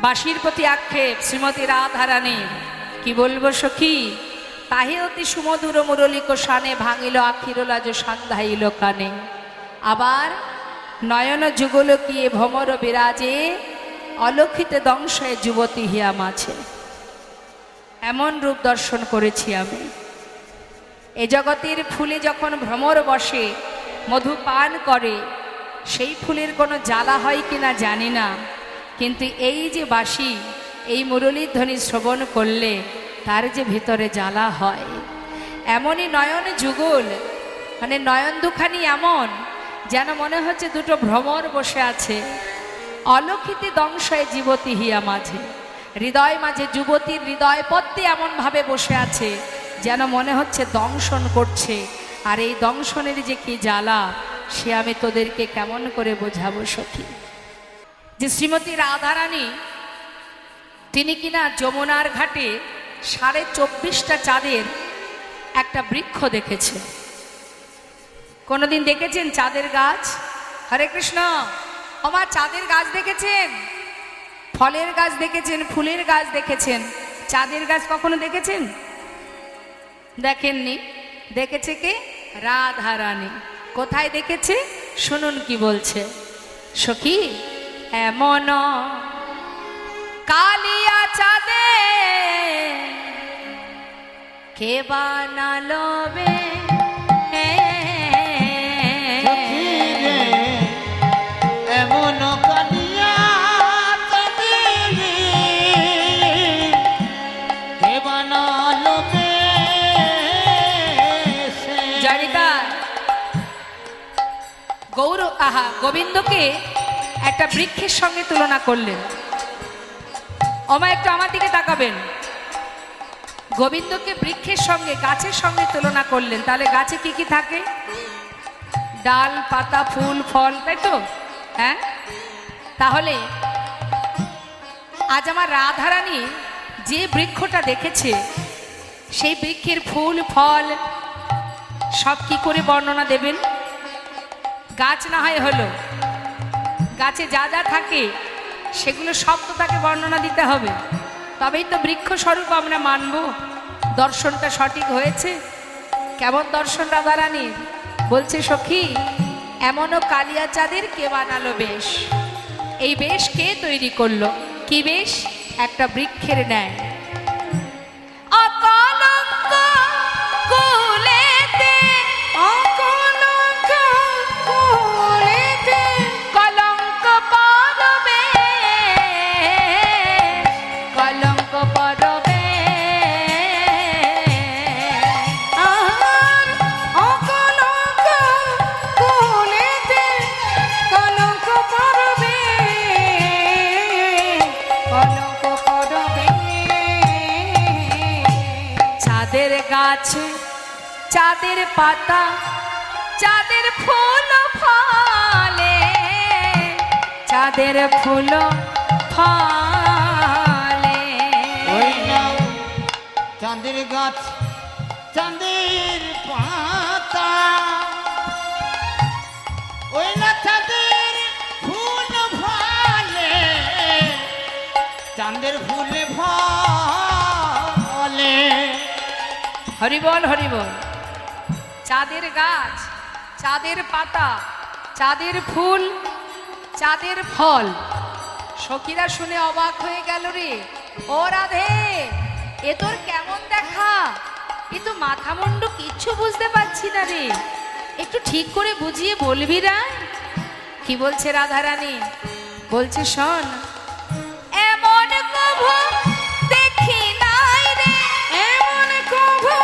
বাঁশির প্রতি আক্ষেপ শ্রীমতী রাধারানী। কি বলবো সখী, তাহে অতি সুমধুর মুরলিক শানে ভাঙিল আখির লাজ সান্ধাইল কানে। আবার নয়ন যুগলকিয়ে ভ্রমর বিরাজে অলক্ষিতে দংশয়ে যুবতী হিয়া মাছে। এমন রূপ দর্শন করেছি আমি। এ জগতের ফুলে যখন ভ্রমর বসে মধু পান করে, সেই ফুলের কোনো জ্বালা হয় কিনা জানি না, কিন্তু এই যে বাঁশি, এই মুরলীর ধ্বনি শ্রবণ করলে তার যে ভিতরে জ্বালা হয়। এমনই নয়ন যুগল, মানে নয়ন দুখানি এমন যেন মনে হচ্ছে দুটো ভ্রমর বসে আছে। অলক্ষিতে দংশয়ে যুবতী হিয়া মাঝে, হৃদয় মাঝে যুবতীর হৃদয় পদ্মে এমনভাবে বসে আছে যেন মনে হচ্ছে দংশন করছে। আর এই দংশনের যে কি জ্বালা, সে আমি তোদেরকে কেমন করে বোঝাবো সখী। যে শ্রীমতী রাধারানী, তিনি কিনা যমুনার ঘাটে 24.5টা চাঁদের একটা বৃক্ষ দেখেছেন। কোনোদিন দেখেছেন চাঁদের গাছ? হরে কৃষ্ণ। আমার চাঁদের গাছ দেখেছেন? ফলের গাছ দেখেছেন, ফুলের গাছ দেখেছেন, চাঁদের গাছ কখনো দেখেছেন? দেখেননি। দেখেছে কে? রাধারানী। কোথায় দেখেছে? শুনুন কি বলছে সখী। এমন কালিয়া চাঁদে কে বানালো বে, এমন কালিয়া চাঁদে কে বানালো বে। জয়িতা গৌর গোবিন্দকে একটা বৃক্ষের সঙ্গে তুলনা করলেন। ওমা একটু আমার দিকে তাকাবেন। গোবিন্দকে বৃক্ষের সঙ্গে, গাছের সঙ্গে তুলনা করলেন। তাহলে গাছে কি কি থাকে? ডাল, পাতা, ফুল, ফল, তাই তো? হ্যাঁ, তাহলে আজ আমার রাধারানী যে বৃক্ষটা দেখেছে, সেই বৃক্ষের ফুল ফল সব কি করে বর্ণনা দেবেন? গাছ না হয় হলো, গাছে যা যা থাকে সেগুলো সব তো তাকে বর্ণনা দিতে হবে, তবেই তো বৃক্ষ স্বরূপ আমরা মানব। দর্শনটা সঠিক হয়েছে। কেমন দর্শন রাধারানীর? বলছে সখী, এমনও কালিয়া চাঁদের কে বানালো বেশ। এই বেশ কে তৈরি করলো? কি বেশ? একটা বৃক্ষের ন্যায়। অকলঙ্ক কুলেতে, অকলঙ্ক কুলেতে কলঙ্ক পরবে, কলঙ্ক পরবে। অকলঙ্ক কুলেতে কলঙ্ক পরবে, কলঙ্ক পরবে। চাঁদের গাছে চাঁদের পাতা, চাঁদের ফুল ফলে, চাঁদের ফুল ফলে। ওই না চাঁদের গাছ চাঁদের পাতা, ওই না চাঁদের ফুল ফলে, চাঁদের ফুলে ফলে। হরিবল হরিবল। চাঁদের গাছ, চাঁদের পাতা, চাঁদের ফুল, চাঁদের ফল। সখীরা শুনে অবাক হয়ে গেল রে। ও রাধে, এ তোর কেমন দেখা? এ তো মাথা মুন্ডু কিচ্ছু বুঝতে পারছি না রে, একটু ঠিক করে বুঝিয়ে বলবি না? কি বলছে রাধারানী? বলছে শোন, এমন কভু দেখি নাই রে, এমন কভু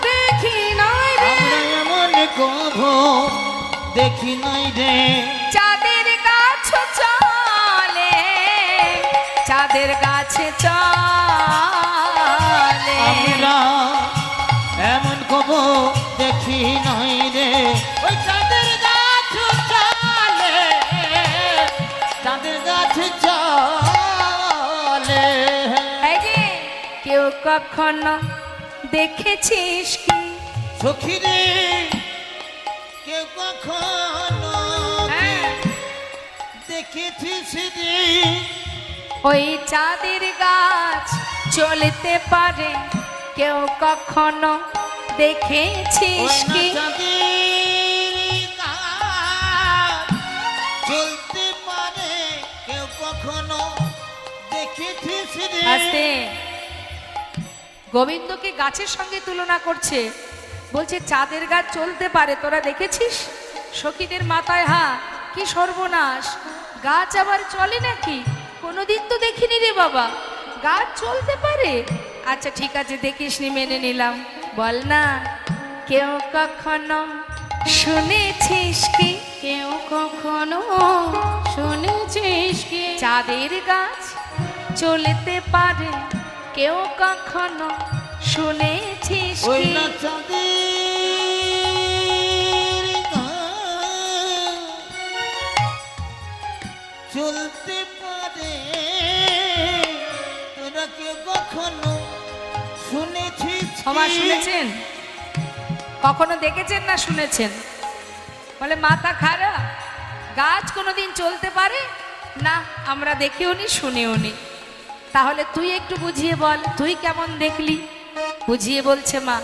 দেখি নাই রে, আমরা এমন কভু দেখি নাই রে। চাঁদের গাছ চলে, চাঁদের গাছে চলে। আমরা এমন কভু দেখি নাই রে। ওই চাঁদের গাছ চলে, চাঁদের গাছ চলে। এই যে কেউ কখনো দেখেছিস কি সখী রে, কেউ কখনো হ্যাঁ, দেখেছিস রে ওই চাঁদের গাছ চলতে পারে কেউ কখনো দেখেছিস ওই না কি? চাঁদের গাছ চলতে পারে কেউ কখনো দেখেছিস রে? আস্তে, গোবিন্দকে গাছের সঙ্গে তুলনা করছে, বলছে চাঁদের গাছ চলতে পারে, তোরা দেখেছিস? সখীদের মাথায় হা, কি সর্বনাশ, গাছ আবার চলে নাকি? কোনোদিন তো দেখিনি রে বাবা, গাছ চলতে পারে। আচ্ছা ঠিক আছে, দেখিসনি, মেনে নিলাম। বল না, কেউ কখনো শুনেছিস কি? কেউ কখনো শুনেছিস কি? চাঁদের গাছ চলতে পারে কেউ কখনো শুনেছিস ওই কি? না চাঁদের গাছ চলতে পারে তোরা কেউ কখনো শুনেছিস কি? ক্ষমা শুনেছেন? কখনো দেখেছেন না শুনেছেন? বলে মাথা খারাপ, গাছ কোনোদিন চলতে পারে না, আমরা দেখেও নি শুনেও নি। তাহলে তুই একটু বুঝিয়ে বল, তুই কেমন দেখলি? বুঝিয়ে বলছে মা,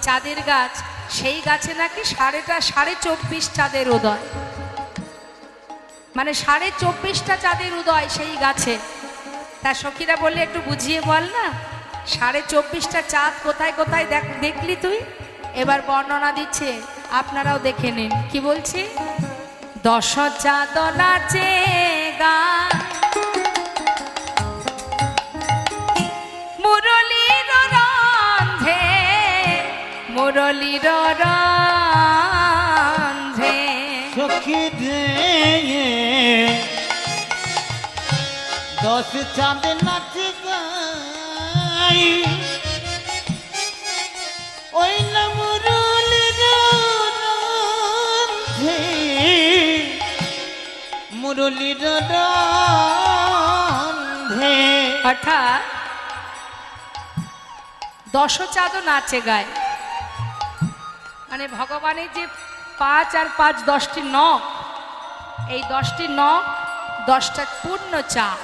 চাঁদের গাছ, সেই গাছে নাকি 24.5 চাঁদের উদয়, মানে 24.5টা চাঁদের উদয় সেই গাছে। তা সখীরা বললে একটু বুঝিয়ে বল না, 24.5টা চাঁদ কোথায় কোথায় দেখলি তুই? এবার বর্ণনা দিচ্ছে, আপনারাও দেখে নিন কি বলছে। 10 চাঁদ নাচে গান, মুরলীর রন্ধে, মুরলীর রন্ধে। সখী রে 10 চাঁদ নাচ গাই ওই না মুরলীর রন্ধে, মুরলীর রন্ধে। অর্থাৎ 10 চাঁদ নাচে গায়, মানে ভগবানের যে 5 আর 5 10টি নখ, এই 10টি নখ 10টা পূর্ণ চাঁদ।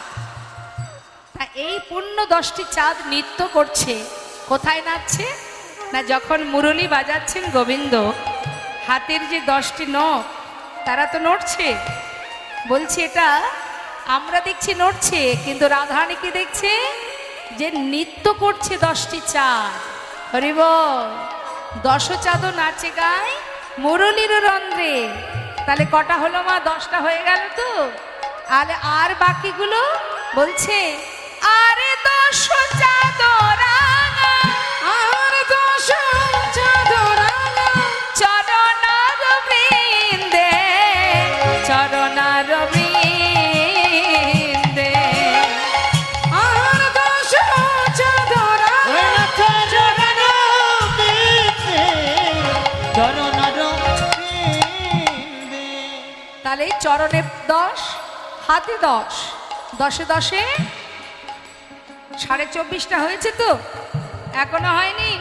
তা এই পূর্ণ 10টি চাঁদ নৃত্য করছে, কোথায় নাচছে না, যখন মুরলী বাজাচ্ছেন গোবিন্দ, হাতের যে 10টি নখ তারা তো নড়ছে। বলছি এটা আমরা দেখছি নড়ছে, কিন্তু রাধারানী কি দেখছে, যে নৃত্য করছে 10টি চাঁদ। হরিব, 10 চাঁদ নাচে গায় মুরলীর রন্ধ্রে। তাহলে কটা হলো মা? 10টা হয়ে গেল তো। আর বাকিগুলো বলছে, আরে 10 চাঁদ রাঙা, আর 10 চাঁদ রাঙা, চরণার বৃন্দে, চরণার বৃন্দে। আর 10 চাঁদ রাঙা, ওই না চরণার বৃন্দে, চরণার বৃন্দে। তাহলে এই চরণে 10, হাতে 10, 10 এ 10 24.5টা হয়েছে তো, এখনো হয়নি।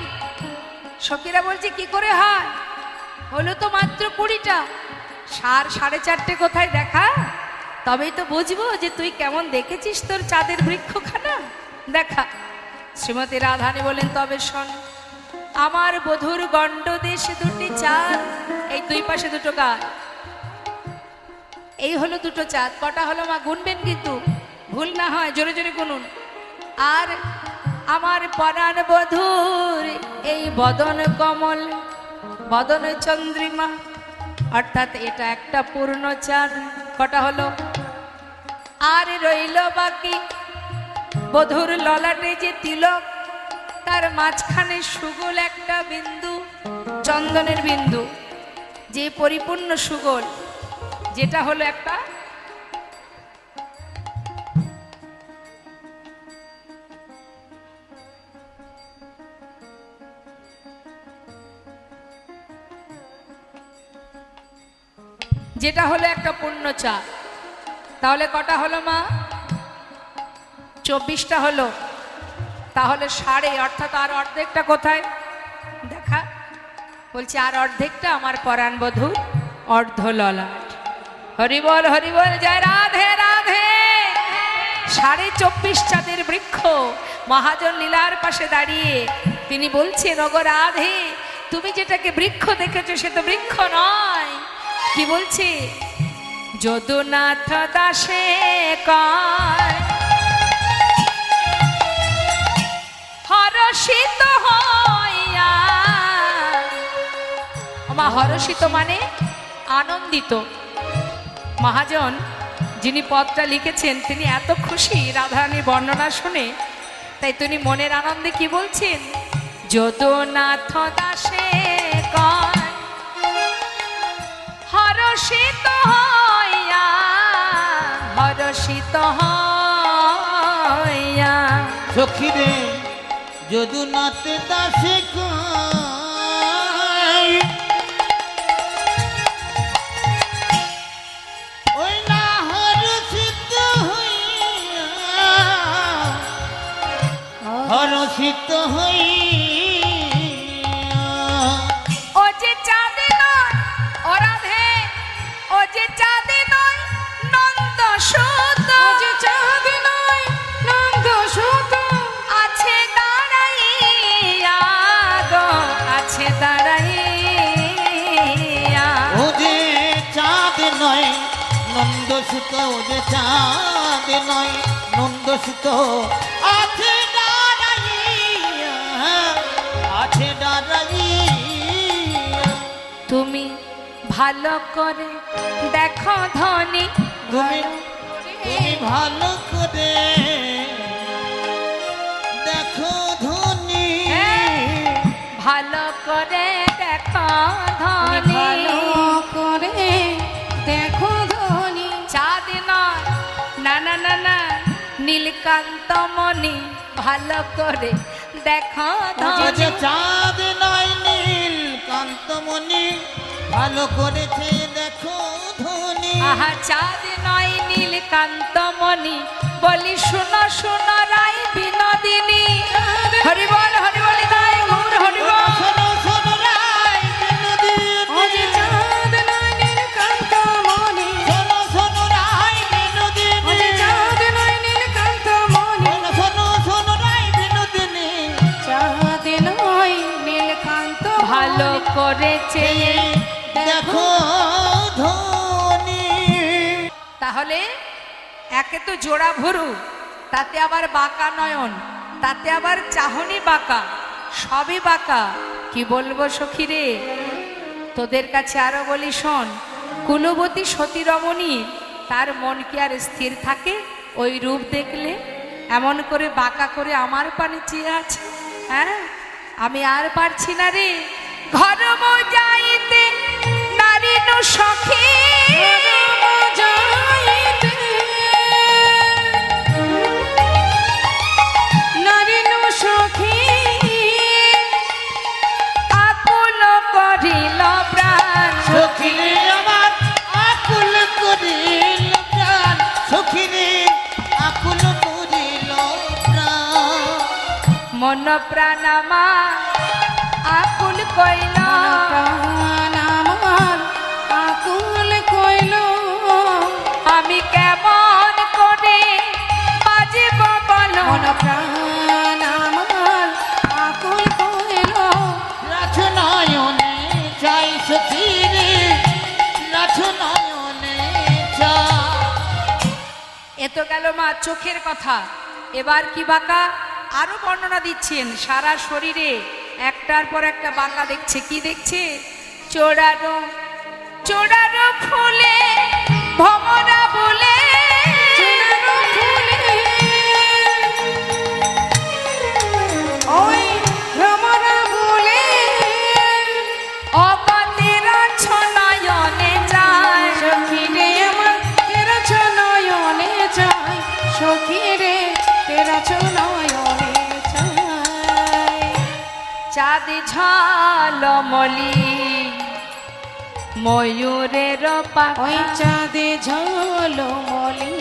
সখীরা বলছে কি করে হয়? হলো তো মাত্র 20টা। 4.5 কোথায় দেখা? তবেই তো বুঝবো যে তুই কেমন দেখেছিস তোর চাঁদের বৃক্ষখানা। দেখা। শ্রীমতী রাধানী বলেন, তবে শোন, আমার বধুর গণ্ড দেশে 2টি চাঁদ, এই দুই পাশে 2টো গাছ, এই হলো 2টো চাঁদ। কটা হলো মা? গুনবেন কিন্তু, ভুল না হয়, জোরে জোরে গুনুন। আর আমার পরাণ বধূর এই বদন কমল, বদন চন্দ্রিমা, অর্থাৎ এটা একটা পূর্ণ চাঁদ। কটা হলো? আর রইল বাকি বধূর ললাটে যে তিলক, তার মাঝখানে সুগোল একটা বিন্দু, চন্দনের বিন্দু, যে পরিপূর্ণ সুগোল, যেটা হলো একটা পূর্ণ চাঁদ। তাহলে কটা হলো মা? 24টা হলো। তাহলে 1.5, অর্থাৎ আর অর্ধেকটা কোথায় দেখা? বলছি আর অর্ধেকটা আমার পরাণ বধূ অর্ধ ললাট। হরিবল হরিবল, জয় রাধে রাধে। 24.5 চাঁদের বৃক্ষ মহাজন লীলার পাশে দাঁড়িয়ে তিনি বলছেন, ওগো রাধে, তুমি যেটাকে বৃক্ষ দেখেছো সে তো বৃক্ষ নয়। কি বলছে? যদুনাথ দাসে কয় হরষিত হইয়া। মা হরষিত মানে আনন্দিত। মহাজন যিনি পদটা লিখেছেন তিনি এত খুশি রাধারানীর বর্ণনা শুনে, তাই তিনি মনের আনন্দে কি বলছেন? যদুনাথ দাসে কয় হরষিত হইয়া, হরষিত হইয়া। সখী রে যদুনাথ দাসে কয় ওই না হরষিত হইয়া, হরষিত হইয়া। ও যে চাঁদ নয় ও রাধে, ও যে চাঁদ নয় নন্দ সুত, ও যে চাঁদ নয় নন্দ সুত, আছে দাঁড়াইয়া গো, আছে দাঁড়াইয়া। ও যে চাঁদ নয় নন্দসুত, ও যে চাঁদ নয় নন্দসুত, আছে দাঁড়াইয়া, আছে দাঁড়াইয়া। তুমি ভালো করে দেখো ধনী, তুমি তুমি ভালো করে দেখো ধনী, ভালো করে দেখো তুমি ধনী। ভালো করে দেখো ধনী। চাঁদ নয় না না না না নীলকান্ত মণি, ভালো করে দেখো ও যে ধনী। চাঁদ নয় নীল কান্তমণি, ভালো করেছে দেখো ধনী। আহা চাঁদ নয় নীলকান্ত মণি, বলি শুনো শুনো রাই বিনোদিনী। হরি বল তাই গৌর হরি বল। শোনো শোনো রাই বিনোদিনী, ও যে চাঁদ নয় নীলকান্ত মণি, শোনো শোনো রাই বিনোদিনী, ও যে চাঁদ নয় নীলকান্ত মণি, শোনো শোনো রাই বিনোদিনী। চাঁদ নয় নীলকান্ত ভালো মণি। করেছে। দেখো ধনী। তাহলে একে তো জোড়া ভরু, তাতে আবার বাঁকা নয়ন, তাতে আবার চাহনি বাঁকা, সবই বাঁকা। কি বলবো সখী রে, তোদের কাছে আরো বলি শোন, কুলবতী সতী রমণী তার মন কি আর স্থির থাকে ওই রূপ দেখলে? এমন করে বাঁকা করে আমার পানে চেয়ে আছে। হ্যাঁ, আমি আর পারছি না রে। ঘর যাইতে নারী নু সখী, আকুল করিল প্রাণ। সখী রে আমার আকুল করিল প্রাণ, সখী রে আকুল করিল প্রাণ। মন প্রাণ আমার আকুল কইল, আকুল কইল, আমি কেমন করে বাজিব বলো। মন প্রাণ আমার আকুল কইল। নাথ নয়নে চাই সখী রে, নাথ নয়নে চাই। এ তো গেল মা চোখের কথা। এবার কি বাঁকা আরো বর্ণনা দিচ্ছেন। সারা শরীরে একটার পর একটা বাঁকা দেখছে। কি দেখছে? চোরারো চোরারো ফুলে ভমরা বলে, চোরারো ফুলে ওই ভ্রমরা বলে, অগতেরা ছনয়নে যায়। সখী রে আমার তেরা নয়নে চাই, সখী রে তেরা নয়নে চাই। চাঁদ ঝলমলি ময়ূরের পাখা, ওই চাঁদে ঝলমলি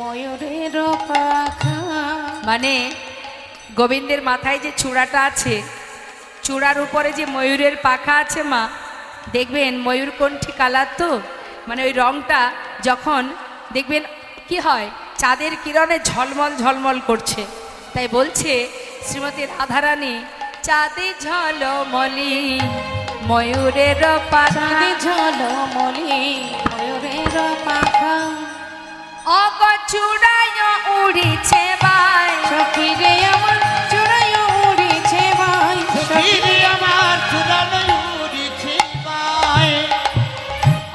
ময়ূরের পাখা। মানে গোবিন্দের মাথায় যে চূড়াটা আছে, চূড়ার উপরে যে ময়ূরের পাখা আছে মা, দেখবেন ময়ূরকণ্ঠী কালার তো, মানে ওই রংটা যখন দেখবেন কি হয়, চাঁদের কিরণে ঝলমল ঝলমল করছে। তাই বলছে শ্রীমতী রাধারানী, চাঁদে ঝলমলি ময়ূরের পাখা, চাঁদে ঝলমলি ময়ূরের পাখা, অগ চূড়ায় উড়িছে বাই, সখী রে আমার চূড়ায় উড়িছে ভাই, সখীরে আমার চূড়ানো উড়িছে বাই।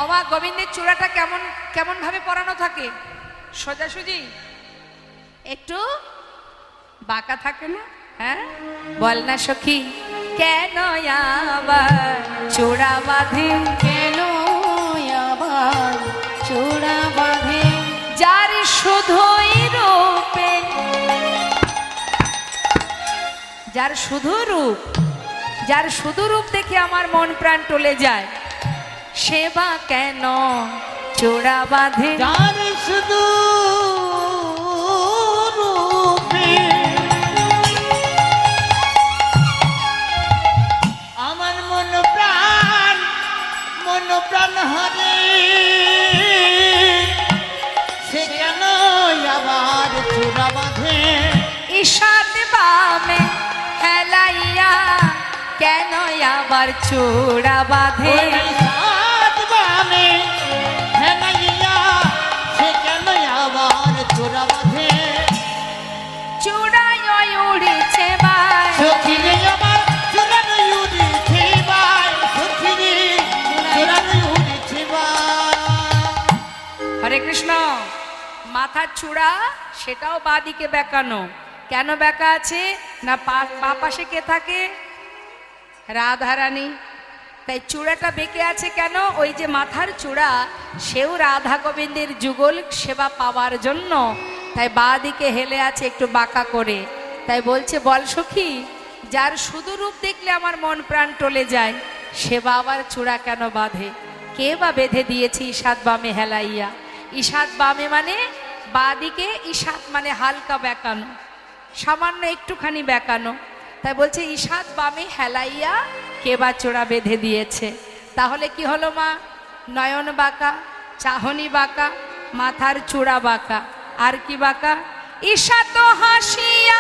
অমা গোবিন্দের চূড়াটা কেমন কেমন ভাবে পরানো থাকে? সোজাসুজি, একটু বাঁকা থাকে না? হ্যাঁ, বল না সখী, কেন আবার চূড়া বাঁধে, কেন আবার চূড়া বাঁধে, যার শুধুই রূপে, যার শুধু রূপ, যার শুধু রূপ দেখে আমার মন প্রাণ টলে যায়, সেবা কেন চূড়া বাঁধে? যার শুধু রূপে আমার মন প্রাণ হরে, সে কেন আবার চূড়া বাঁধে? ঈশাত বামে হেলাইয়া কেন আবার চূড়া বাঁধে? সাত বামে হেলাইয়া সে কেন আবার চূড়া বাঁধে? চূড়ায় উড়িছে বাই, সখীরে আমার চূড়ানো উড়িছে বাই, সখীরে চূড়ানো উড়িছে বাই। হরে কৃষ্ণ। মাথার চূড়া সেটাও বাদিকে বেঁকানো। কেন বেঁকা আছে না? পা পাশে কে থাকে? রাধারানী। তাই চূড়াটা বেঁকে আছে কেন? ওই যে মাথার চূড়া, সেও রাধা গোবিন্দের যুগল সেবা পাওয়ার জন্য, তাই বাঁ দিকে হেলে আছে একটু বাঁকা করে। তাই বলছে, বল সখী, যার শুধু রূপ দেখলে আমার মন প্রাণ টলে যায়, সেবা আবার চূড়া কেন বাঁধে? কে বা বেঁধে দিয়েছে ঈশাত বামে হেলাইয়া? ঈশাত বামে মানে বাঁ দিকে, ঈশাত মানে হালকা বেঁকানো, সামান্য একটুখানি বেঁকানো। তাই বলছে ঈশাত বামে হেলাইয়া কে বা চূড়া বেঁধে দিয়েছে। তাহলে কি হলো মা? নয়ন বাঁকা, চাহনি বাঁকা, মাথার চূড়া বাঁকা, আর কি বাঁকা? ঈশাত হাসিয়া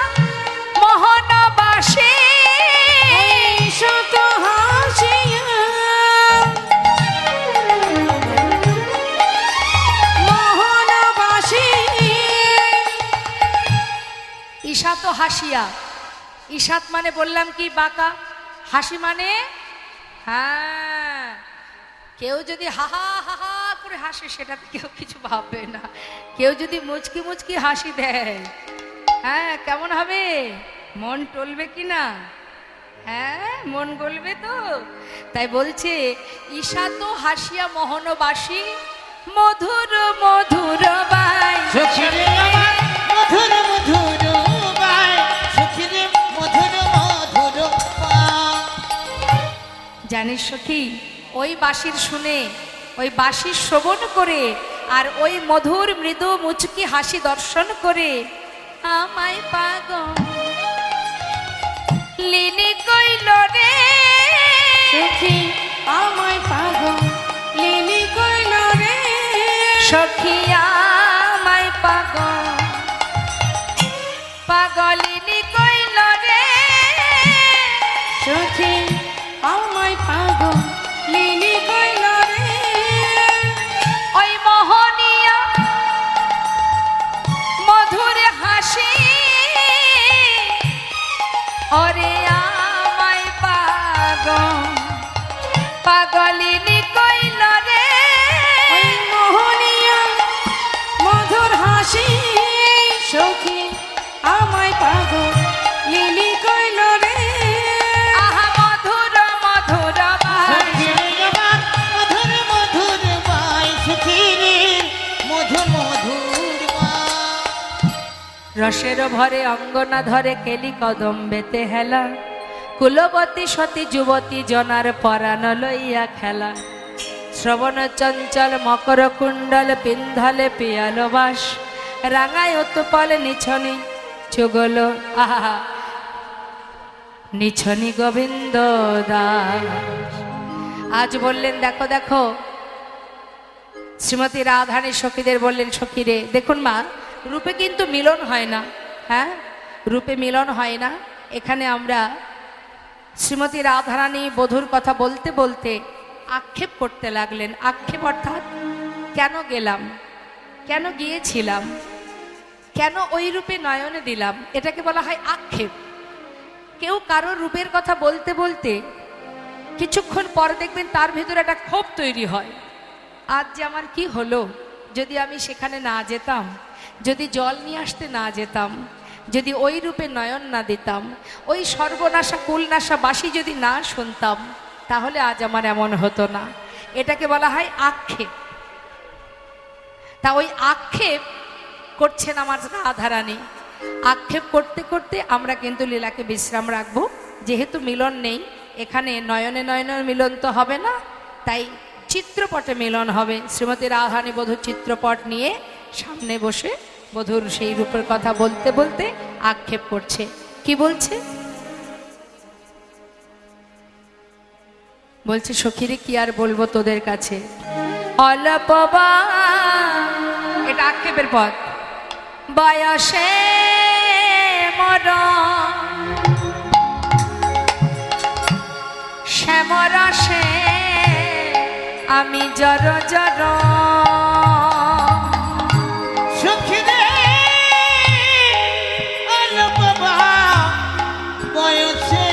মোহনবাসী, শত হাসিয়া মোহনবাসী, ঈশাত হাসিয়া। ঈশাত মানে বললাম কি বাঁকা, হাসি মানে হ্যাঁ, কেউ যদি হাহা হাহা করে হাসে সেটাতে কেউ কিছু ভাববে না। কেউ যদি মুচকি মুচকি হাসি দেয়, হ্যাঁ কেমন হবে? মন টলবে কি না? হ্যাঁ, মন গলবে তো। তাই বলছে ঈশাত হাসিয়া মোহনবাসী, মধুর মধুর বাই, সখীরে আমার মধুর মধুর বাই, সখীরে মধুর মধুর বাই। জানিস সখী, ওই বাঁশির শুনে, ওই বাঁশির শ্রবণ করে, আর ওই মধুর মৃদু মুচকি হাসি দর্শন করে আমায় পাগল লিনি কইল রে, সখী আমায় পাগল লিলি কইল রে, সখী আমায় পাগল পাগলিনী কইল রে, সখী আমায় পাগল লিলি কইল রে, ওই মোহনিয়া মধুর হাসি, ওরে আমায় পাগল পাগলিনী কইল রে, ওই মোহনিয়া মধুর হাসি, সখী আমায় পাগল লিলি কইল রে, আহা মধুর মধুর বাই, সখীরে আমার মধুর মধুর বাই, সখীরে মধুর মধুর বাই। রসের ভরে অঙ্গনা ধরে কেলি কদম বেতে হেলা, কুলবতী সতী যুবতী জনার পরাণ লইয়া খেলা, শ্রবণ চঞ্চল মকর কুণ্ডল পিন্ধলে পিয়ালো বাস, রাঙায় উৎপল নিছনি চুগল আহা নিছনি গোবিন্দ দাস। আজ বললেন দেখো দেখো, শ্রীমতী রাধারানী সখীদের বললেন, সখীরে দেখুন মা, রূপে কিন্তু মিলন হয় না। হ্যাঁ, রূপে মিলন হয় না। এখানে আমরা শ্রীমতী রাধারানী বধূর কথা বলতে বলতে আক্ষেপ করতে লাগলেন। আক্ষেপ অর্থাৎ কেন গেলাম, কেন গিয়েছিলাম, কেন ওই রূপে নয়নে দিলাম, এটাকে বলা হয় আক্ষেপ। কেউ কারোর রূপের কথা বলতে বলতে কিছুক্ষণ পর দেখবেন তার ভেতরে একটা ক্ষোভ তৈরি হয়। আজ যে আমার কি হলো, যদি আমি সেখানে না যেতাম, যদি জল নিয়ে আসতে না যেতাম, যদি ওই রূপে নয়ন না দিতাম, ওই সর্বনাশা কুলনাশা বাসি যদি না শুনতাম, তাহলে আজ আমার এমন হতো না। এটাকে বলা হয় আক্ষেপ। তা ওই আক্ষেপ করছেন আমার রাধারানী। আক্ষেপ করতে করতে আমরা কিন্তু লীলাকে বিশ্রাম রাখবো। যেহেতু মিলন নেই এখানে, নয়নে নয়নে মিলন তো হবে না, তাই চিত্রপটে মিলন হবে। শ্রীমতী রাধারানী বধূর চিত্রপট নিয়ে সামনে বসে বধূর সেই রূপের কথা বলতে বলতে আক্ষেপ করছে। কি বলছে? বলছে, সখীরে কি আর বলবো তোদের কাছে, অল্পবা, এটা আক্ষেপের পদ, বয়সে মর শ্যামরসে আমি জর জর, সখীরে অল্প বয়সে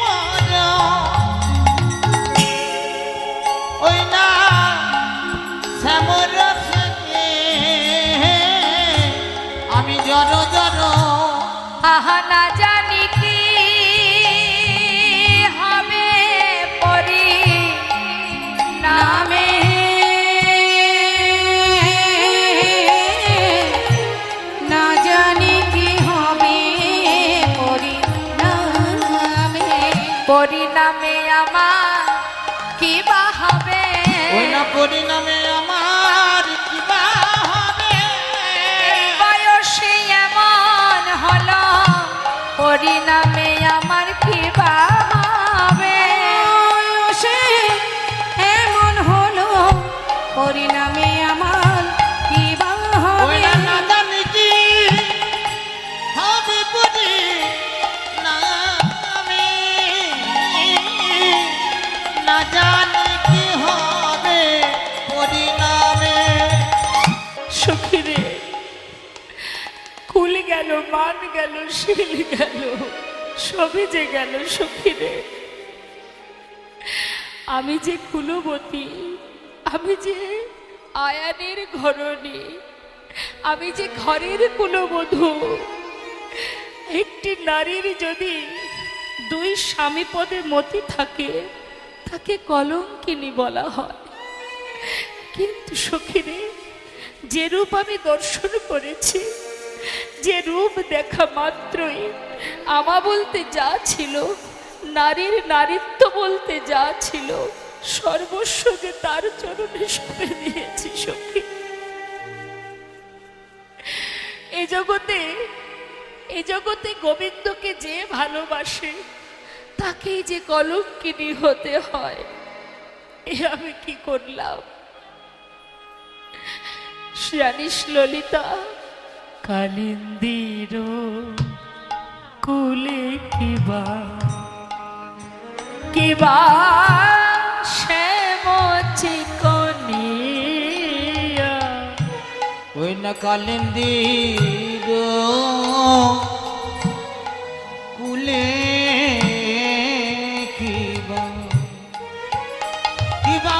মর, ওই না শ্যামরসে আমি জর জর, আহা না জানি কি হবে পরি নামে, না জানি কি হবে পরিণামে, পরিণামে আমার কি বা হবে, ওই না পরিণামে আমার কি বা হবে, বয়সে এমন হলো পরিণামে আমার কি বা হবে, বয়সে এমন হলো পরিণামে আমার কি বা ওই হবে, না না জানি কি হবে পরি নামে, না জানি কি হবে পরিণামে। সখীরে, কুল গেল, মান গেল, শিল গেল, সবই যে গেল সখীরে। আমি যে কুলবতী, আমি যে আয়ানের ঘরণী, আমি যে ঘরের কুলবধূ। একটি নারীর যদি দুই স্বামী পদে মতি থাকে, তাকে কলঙ্কিনী বলা হয়। কিন্তু সখীরে, যে রূপ আমি দর্শন করেছি, যে রূপ দেখা মাত্রই আমা বলতে যা ছিল, নারীর নারীত্ব বলতে যা ছিল, সর্বস্ব যে তার চরণে সঁপে দিয়েছি সখী। এই জগতে গোবিন্দকে যে ভালোবাসে তাকেই যে কলঙ্কিনী হতে হয়, এ আমি কি করলাম জানিস ললিতা? কালিন্দির কুলে কিবা কিবা শ্যামচি কনিয়া, ওই না কালিন্দির কুলে কিবা কিবা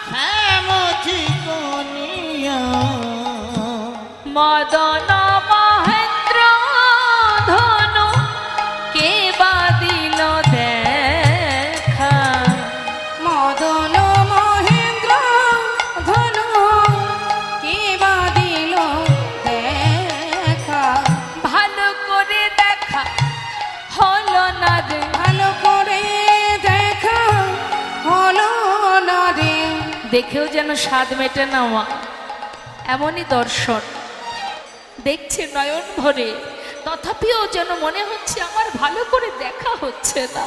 শ্যামচি কনিয়া, মদন মহেন্দ্র ধনু কে বা দিল দেখা, মদন মহেন্দ্র ধনু কে বা দিল দেখা, ভালো করে দেখা হলো না রে, ভালো করে দেখা হলো না রে, দেখেও যেন স্বাদ মেটে নেওয়া এমনই দর্শন। দেখছে নয়ন ভরে, তথাপিও যেন মনে হচ্ছে আমার ভালো করে দেখা হচ্ছে না।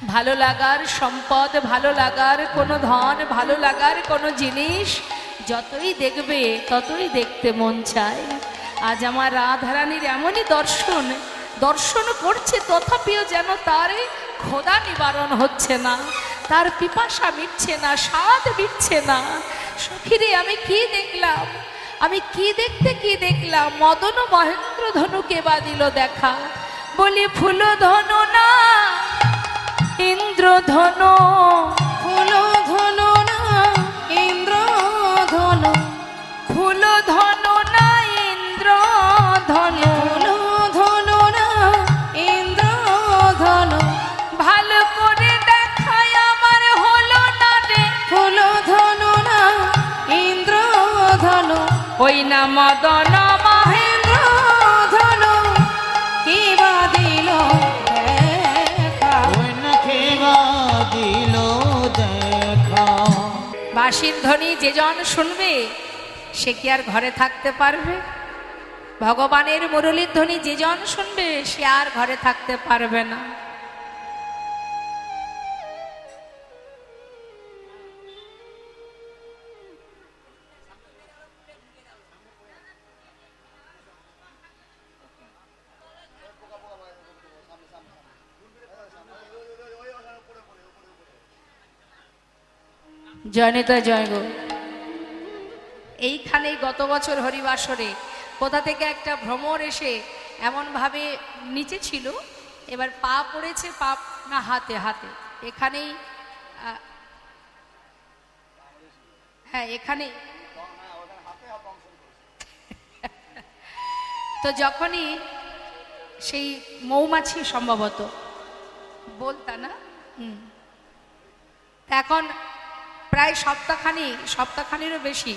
ভালো লাগার সম্পদ, ভালো লাগার কোনো ধন, ভালো লাগার কোনো জিনিস যতই দেখবে ততই দেখতে মন চায়। আজ আমার রাধারানীর এমনই দর্শন, দর্শন করছে তথাপিও যেন তার ক্ষুধা নিবারণ হচ্ছে না, তার পিপাসা মিটছে না, স্বাদ মিটছে না। সখীরে আমি কি দেখলাম, আমি কি দেখলাম, মদন মহেন্দ্র ধনুকে বাঁধিল দেখা। বলি ফুল ধনু না ইন্দ্রধনু, ফুল ধনু না ইন্দ্রধনু, ফুল ধনু না ইন্দ্রধনু, ফুল ধনু না ইন্দ্রধনু, ভালো করে দেখায় আমার হলো না রে। ফুল ধনু না ইন্দ্রধনু, ওই না মদন মহেন্দ্র ইন্দ্রধনু কি বাঁধিল দেখা। ওই না খেবা দিল দেখা। বাঁশির ধ্বনি যে জন শুনবে সে কি আর ঘরে থাকতে পারবে? ভগবানের মুরলীর ধ্বনি যে জন শুনবে সে আর ঘরে থাকতে পারবে না। জয়নিতা জয় গো। এইখানেই গত বছর হরিবাসরে কোথা থেকে একটা ভ্রমর এসে এমনভাবে নিচে ছিল, এবার পা পড়েছে, পা না হাতে, হাতে এখানেই, হ্যাঁ এখানে। তো যখনই সেই মৌমাছি সম্ভবত বলতা না, এখন প্রায় সপ্তাহখানিরও বেশি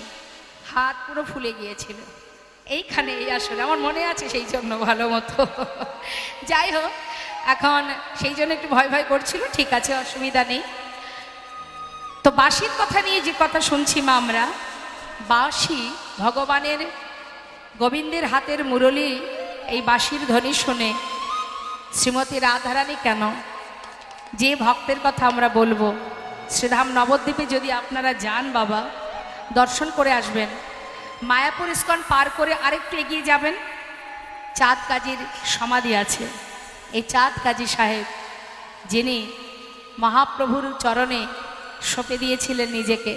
হাত পুরো ফুলে গিয়েছিল এইখানে, এই আসলে আমার মনে আছে সেই জন্য ভালো মতো। যাই হোক, এখন সেই জন্য একটু ভয় ভয় করছিল, ঠিক আছে অসুবিধা নেই। তো বাঁশির কথা নিয়ে যে কথা শুনছি মা আমরা, বাঁশি ভগবানের গোবিন্দের হাতের মুরলী, এই বাঁশির ধ্বনি শুনে শ্রীমতী রাধারানী কেন, যে ভক্তের কথা আমরা বলবো, শ্রীধাম নবদ্বীপে যদি আপনারা যান বাবা, দর্শন করে আসবেন। মায়াপুর ইস্কন পার করে আরেকটু এগিয়ে যাবেন, চাঁদ কাজীর সমাধি আছে। এই চাঁদ কাজী সাহেব যিনি মহাপ্রভুর চরণে সঁপে দিয়েছিলেন নিজেকে,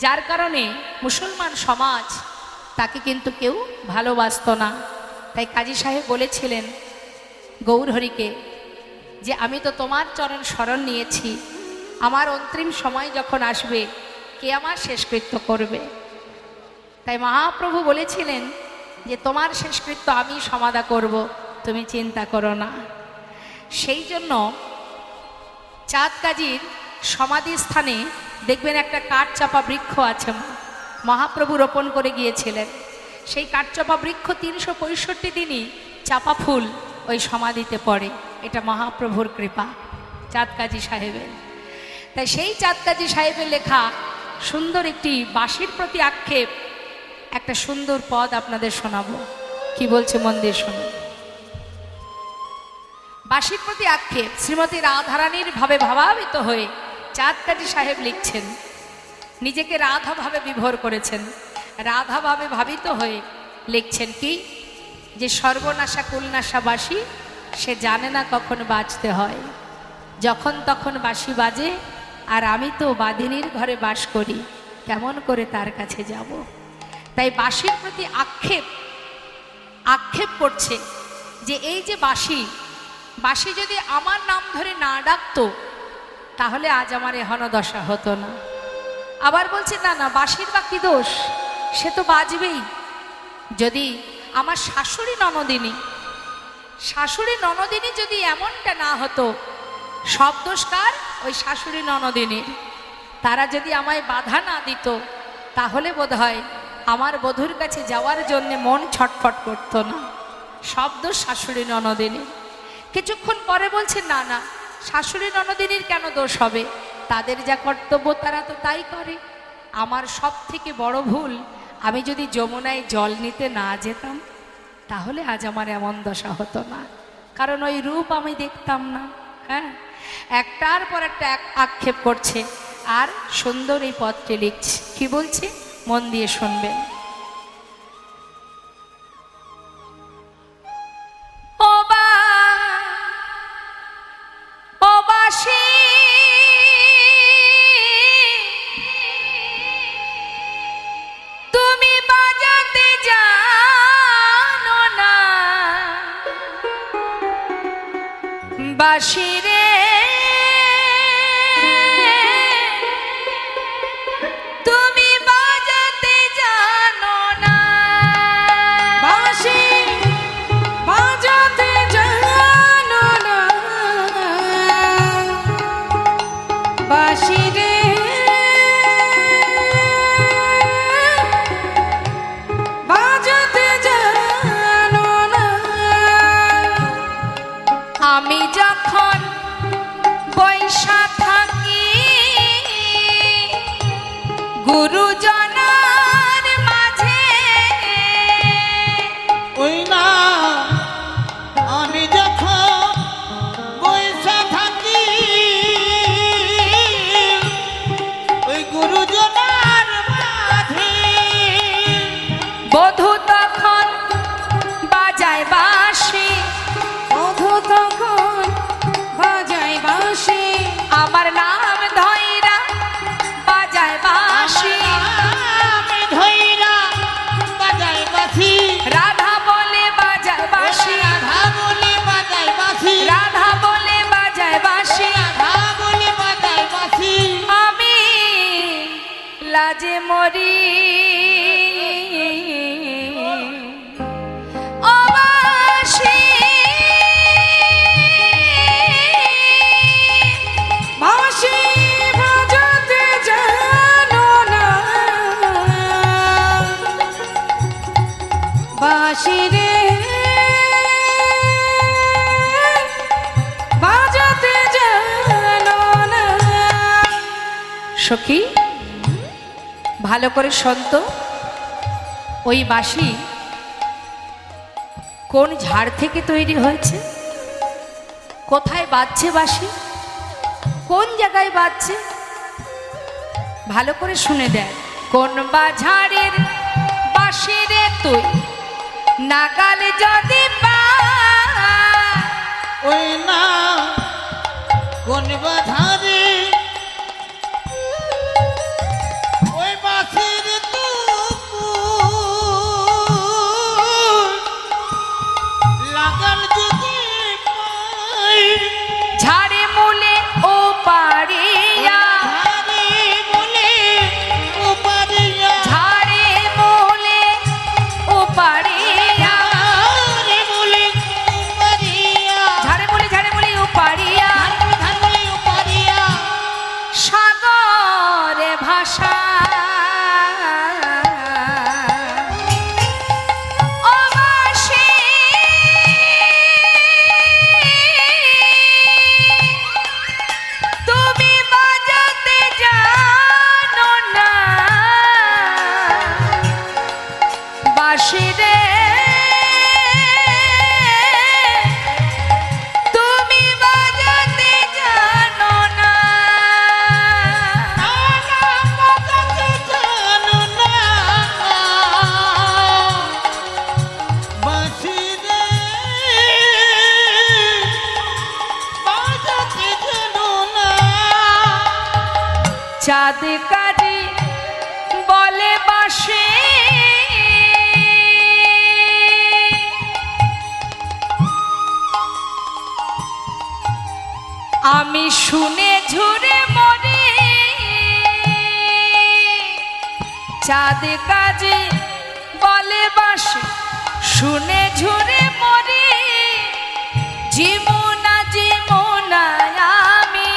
যার কারণে মুসলমান সমাজ তাকে কিন্তু কেউ ভালোবাসত না। তাই কাজী সাহেব বলেছিলেন গৌরহরিকে যে আমি তো তোমার চরণ শরণ নিয়েছি, আমার অন্তিম সময় যখন আসবে কে আমার শেষকৃত্য করবে। তাই মহাপ্রভু বলেছিলেন যে তোমার শেষকৃত্য আমি সমাধা করব, তুমি চিন্তা করো না। সেই জন্য চাঁদ কাজীর সমাধি স্থানে দেখবেন একটা কাঠচাপা বৃক্ষ আছে, মহাপ্রভু রোপণ করে গিয়েছিলেন। সেই কাঠচাপা বৃক্ষ 365 দিনই চাপা ফুল ওই সমাধিতে পড়ে, এটা মহাপ্রভুর কৃপা চাঁদ কাজী সাহেবের। তাই সেই চাঁদ কাজী সাহেবের লেখা সুন্দর একটি বাঁশির প্রতি আক্ষেপ, একটা সুন্দর পদ আপনাদের শোনাবো, কি বলছে মন দিয়ে শুনুন। বাঁশির প্রতি আক্ষেপ, শ্রীমতী রাধারানীর ভাবে ভাবাবিত হয়ে চাঁদ কাজী সাহেব লিখছেন, নিজেকে রাধা ভাবে বিভোর করেছেন, রাধা ভাবে ভাবিত হয়ে লিখছেন কি, যে সর্বনাশা কুলনাশা বাঁশি সে জানে না কখন বাজতে হয়, যখন তখন বাঁশি বাজে, আর আমি তো বাদিনীর ঘরে বাস করি, কেমন করে তার কাছে যাব। তাই বাঁশির প্রতি আক্ষেপ করছে যে এই যে বাঁশি যদি আমার নাম ধরে না ডাকতো তাহলে আজ আমার এহন দশা হতো না। আবার বলছে না না, বাঁশির বা কি দোষ, সে তো বাজবেই। যদি আমার শাশুড়ি ননদিনী যদি এমনটা না হতো, সব দোষ কার? ওই শাশুড়ি ননদিনীর। তারা যদি আমায় বাধা না দিত তাহলে বোধহয় আমার বধূর কাছে যাওয়ার জন্য মন ছটফট করতো না। সব দোষ শাশুড়ি ননদিনীর। কিছুক্ষণ পরে বলছে না না, শাশুড়ি ননদিনীর কেন দোষ হবে, তাদের যা কর্তব্য তারা তো তাই করে। আমার সব থেকে বড় ভুল, আমি যদি যমুনায় জল নিতে না যেতাম তাহলে আজ আমার এমন দশা হতো না, কারণ ওই রূপ আমি দেখতাম না। হ্যাঁ, একটার পর একটা আক্ষেপ করছে আর সুন্দর এই পত্রে লিখছে। কি বলছে মন দিয়ে শুনবেন। ও বাঁশি তুমি বাজাতে জানো না, বাঁশি রে তুমি বাজাতে জানো না, বাঁশি বাজাতে জানো না, বাঁশি রে বাজাতে জানো না। আমি যখন বৈশা থাকি গুরুজনার মাঝে, ওই না আমি যখন বৈশা থাকি ওই গুরুজনার মাঝে, বধূ তখন বাজায় বাঁশি, বধূ তখন বাজায় বাঁশি, আমার নাম ধইরা বাজায় বাঁশি, আমি ধইরা বাজাই বাঁশি, রাধা বলে বাজায় বাঁশি, রাধা বলে বাজাই বাঁশি, রাধা বলে বাজায় বাঁশি, রাধা বলে বাজাই বাঁশি, আমি লাজে মরি। ও বাঁশি বাঁশি বাজাতে জানো না, বাঁশি রে বাজাতে জানো না। সখী ভালো করে শুনতো, ওই বাঁশি কোন ঝাড় থেকে তৈরি হয়েছে, কোথায় বাজছে বাঁশি, কোন জায়গায় বাজছে ভালো করে শুনে দেয়। কোন বাঝারের বাঁশি রে তুই নাগাল যদি পা, ওই না কোন বাধারে ওই বাঁশির লাগাল যদি পাই, ঝাড়ে মূলে ও পারিয়া, ধারে বলে ও পারিয়া, ঝাড়ে মূলে ও পারিয়া, ধারে বলে ও পারিয়া, ঝাড়ে মূলে ও পারিয়া, ধারে বলে ও পারিয়া, সাগরে ভাষা ও বাঁশি তুমি বাজাতে জানো না, বাঁশি রে তুমি বাজাতে জানো না, বাজাতে জানো না, বাঁশি রে বাজাতে জানো না, চাঁদ কারি বলে বাঁশি আমি শুনে ঝুরে মরি, চাঁদ কাজে বলে বাঁশি শুনে ঝুরে মরি, জীবনা জীবনা আমি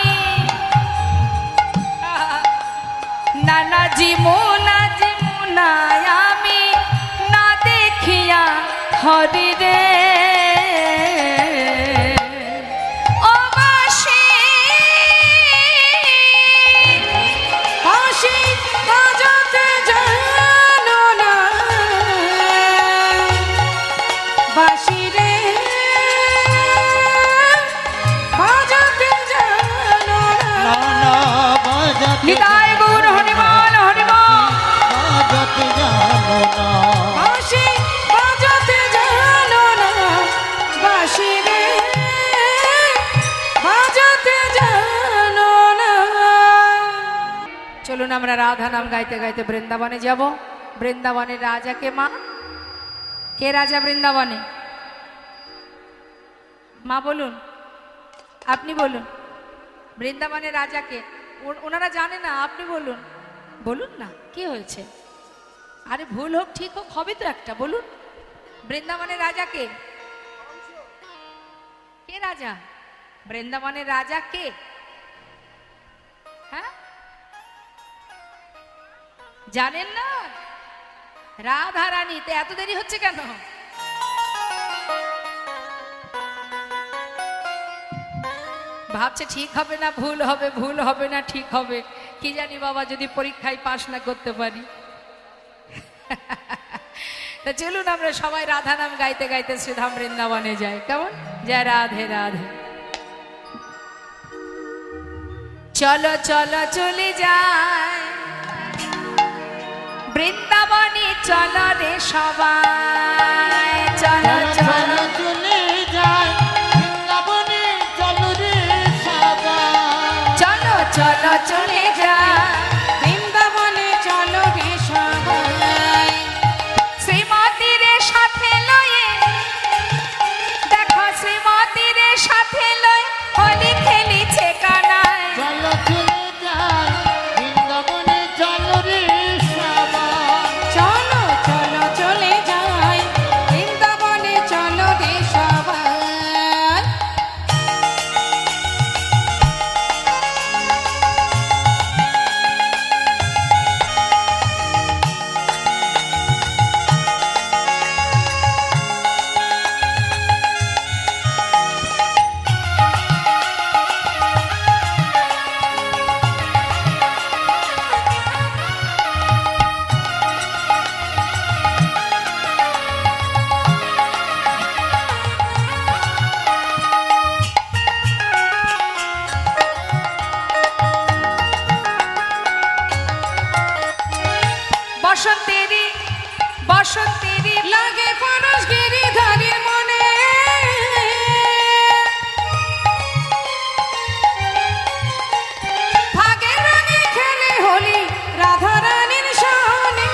নানা জীবনা জীবনা আমি না দেখিয়া হরি রে। ও বাঁশি বাঁশি বাজাতে জানো না, বাঁশি রে বাজাতে জানো আমরা রাধা নাম গাইতে গাইতে বৃন্দাবনে যাব। বৃন্দাবনের রাজা কে মা? কে রাজা বৃন্দাবনে? মা বলুন, আপনি বলুন, বৃন্দাবনের রাজা কে? ওনারা জানে না, আপনি বলুন, বলুন না কি হয়েছে? আরে ভুল হোক ঠিক হোক হবে তো একটা, বলুন বৃন্দাবনের রাজা কে? কে রাজা? বৃন্দাবনের রাজা কে? হ্যাঁ জানেন না? রাধা রানী। তো এত দেরি হচ্ছে কেন? ভাবছে ঠিক হবে না ভুল হবে, ভুল হবে না ঠিক হবে, কি জানি বাবা যদি পরীক্ষায় পাশ না করতে পারি। তা চলুন আমরা সবাই রাধা নাম গাইতে গাইতে শ্রীধাম বৃন্দাবনে যাই। কেমন? জয় রাধে রাধে। চলো চলো চলে যায় বৃন্দাবনে, চলো রে সবাই, চলো চলো চলে যায় বৃন্দাবনে, চলো রে সবাই। চলো চলো চলে যায় বৃন্দাবনে চলো রে সবাই। শ্রীমতীর সাথে লয়ে, দেখো শ্রীমতীর সাথে লয়ে হোলি খেলিছে কানায়। চলো চলে যায় বৃন্দাবনে, চলো রে সবাই। চলো চলো চলে যাই বৃন্দাবনে চলো রে সবাই। বসন্তেরি বসন্তেরি লাগে পরশ গিরিধারীর মনে, ভাগের রঙে খেলে হোলি রাধা রানীর সনে।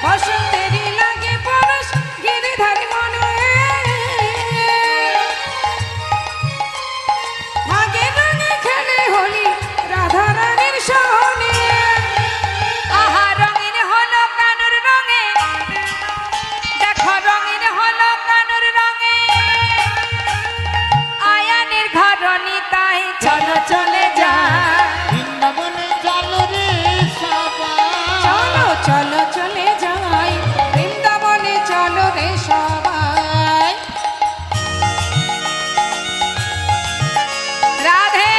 বসন্তেরই লাগে পরশ গিরিধারীর মনে, ভাগের রঙে খেলে হোলি রাধা রানীর সনে। আহা রঙিন হলো কানুর রঙে, দেখো রঙিন হলো কানুর রঙে, আয়ানের ঘরণী তাই চলো চলে যায়। বৃন্দাবনে চলো রে সবাই। চলো চলো চলে যাই বৃন্দাবনে চলো রে সবাই। রাধে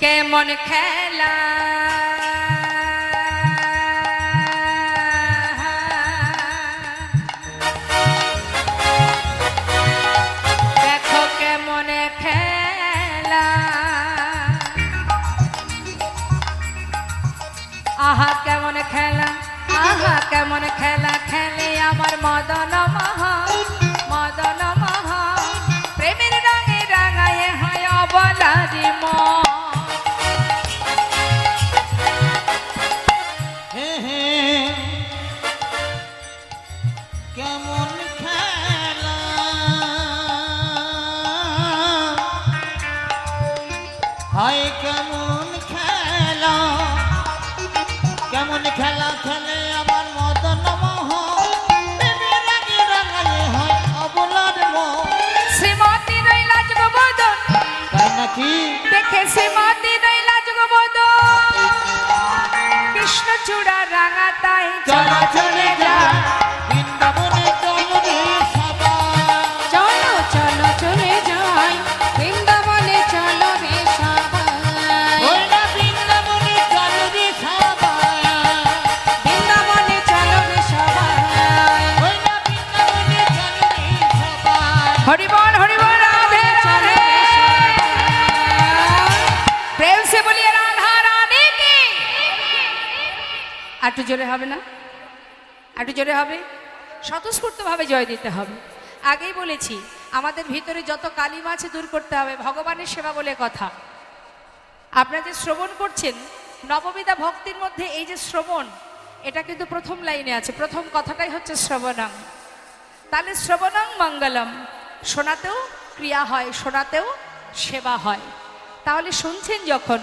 কেমন খেলা দেখো কেমন খেলা, আহা কেমন খেলা, আহা কেমন খেলা খেলে আমার মদন মোহন, মদন মোহন প্রেমের রঙে রাঙায় হয় অবলারি মন। হে হে কেমন খেলা, হায় কেমন খেলা, কেমন খেলা খেলে আমার মদন মোহন, প্রেমের আগে রাঙালে হয় অবলার মন। শ্রীমতী রইলা যুগবদন, তাই নাকি? দেখে শ্রীমতী রইলা যুগবদন, কৃষ্ণচূড়া রাঙা তাই চলো চলে যায় বৃন্দাবনে, চলো রে সবাই। চলো চলো চলে যাই বৃন্দাবনে চলো রে সবাই। আর একটু জোরে হবে না? আর একটু জোরে হবে? স্বতঃস্ফূর্তভাবে জয় দিতে হবে। আগেই বলেছি আমাদের ভিতরে যত কালিমা আছে দূর করতে হবে, ভগবানের সেবা বলে কথা। আপনারা যে শ্রবণ করছেন নববিধা ভক্তির মধ্যে এই যে শ্রবণ, এটা কিন্তু প্রথম লাইনে আছে, প্রথম কথাটাই হচ্ছে শ্রবণাং। তাহলে শ্রবণাং মঙ্গলম, শোনাতেও ক্রিয়া হয়, শোনাতেও সেবা হয়। তাহলে শুনছেন যখন,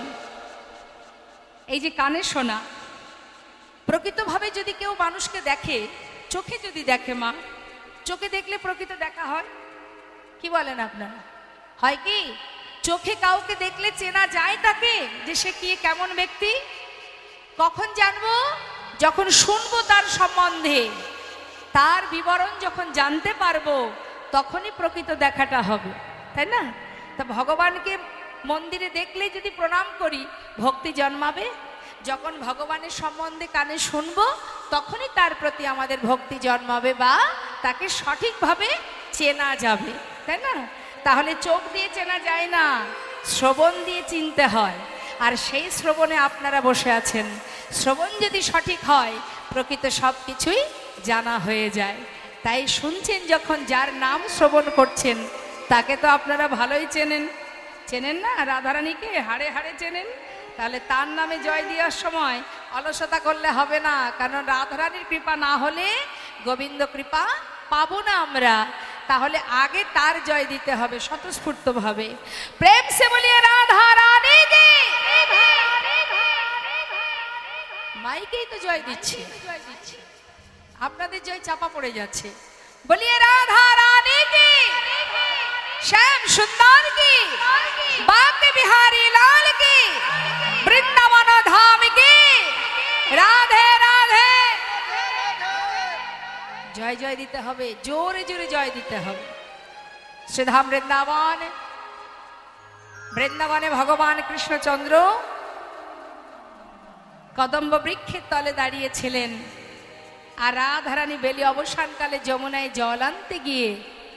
এই যে কানে শোনা, প্রকৃতভাবে যদি কেউ মানুষকে দেখে, চোখে যদি দেখে, মা চোখে দেখলে প্রকৃত দেখা হয়, কি বলেন আপনারা? হয় কি? চোখে কাউকে দেখলে চেনা যায় তাকে, যে সে কি কেমন ব্যক্তি? কখন জানবো? যখন শুনবো তার সম্বন্ধে, তার বিবরণ যখন জানতে পারবো, তখনই প্রকৃত দেখাটা হবে, তাই না? তা ভগবানকে মন্দিরে দেখলে যদি প্রণাম করি, ভক্তি জন্মাবে। যখন ভগবানের সম্বন্ধে কানে শুনবো, তখনই তার প্রতি আমাদের ভক্তি জন্মাবে বা তাকে সঠিকভাবে চেনা যাবে, তাই না? তাহলে চোখ দিয়ে চেনা যায় না, শ্রবণ দিয়ে চিনতে হয়। আর সেই শ্রবণে আপনারা বসে আছেন। শ্রবণ যদি সঠিক হয়, প্রকৃত সব কিছুই জানা হয়ে যায়। তাই শুনছেন যখন, যার নাম শ্রবণ করছেন, তাকে তো আপনারা ভালোই চেনেন, চেনেন না? রাধারানীকে হাড়ে হাড়ে চেনেন। তাহলে তার নামে জয় দেওয়ার সময় অলসতা করলে হবে না, কারণ রাধারানীর কৃপা না হলে গোবিন্দ কৃপা পাবো না আমরা। তাহলে আগে তার জয় দিতে হবে স্বতঃস্ফূর্তভাবে। প্রেম সে বলিয়ে রাধা রানী কে, মাইকেই তো জয় দিচ্ছে, আপনাদের জয় চাপা পড়ে যাচ্ছে। বলিয়ে রাধা রানী কি, শ্যাম সুন্দর কি, বাঁকে বিহারি লাল কি, বৃন্দাবন ধাম কি, রাধে রাধে। জয় জয় দিতে হবে, জোরে জোরে জয় দিতে হবে। শ্রীধাম বৃন্দাবন, বৃন্দাবনে ভগবান কৃষ্ণচন্দ্র কদম্ব বৃক্ষের তলে দাঁড়িয়েছিলেন, আর রাধারানী বেলি অবসানকালে যমুনায় জল আনতে গিয়ে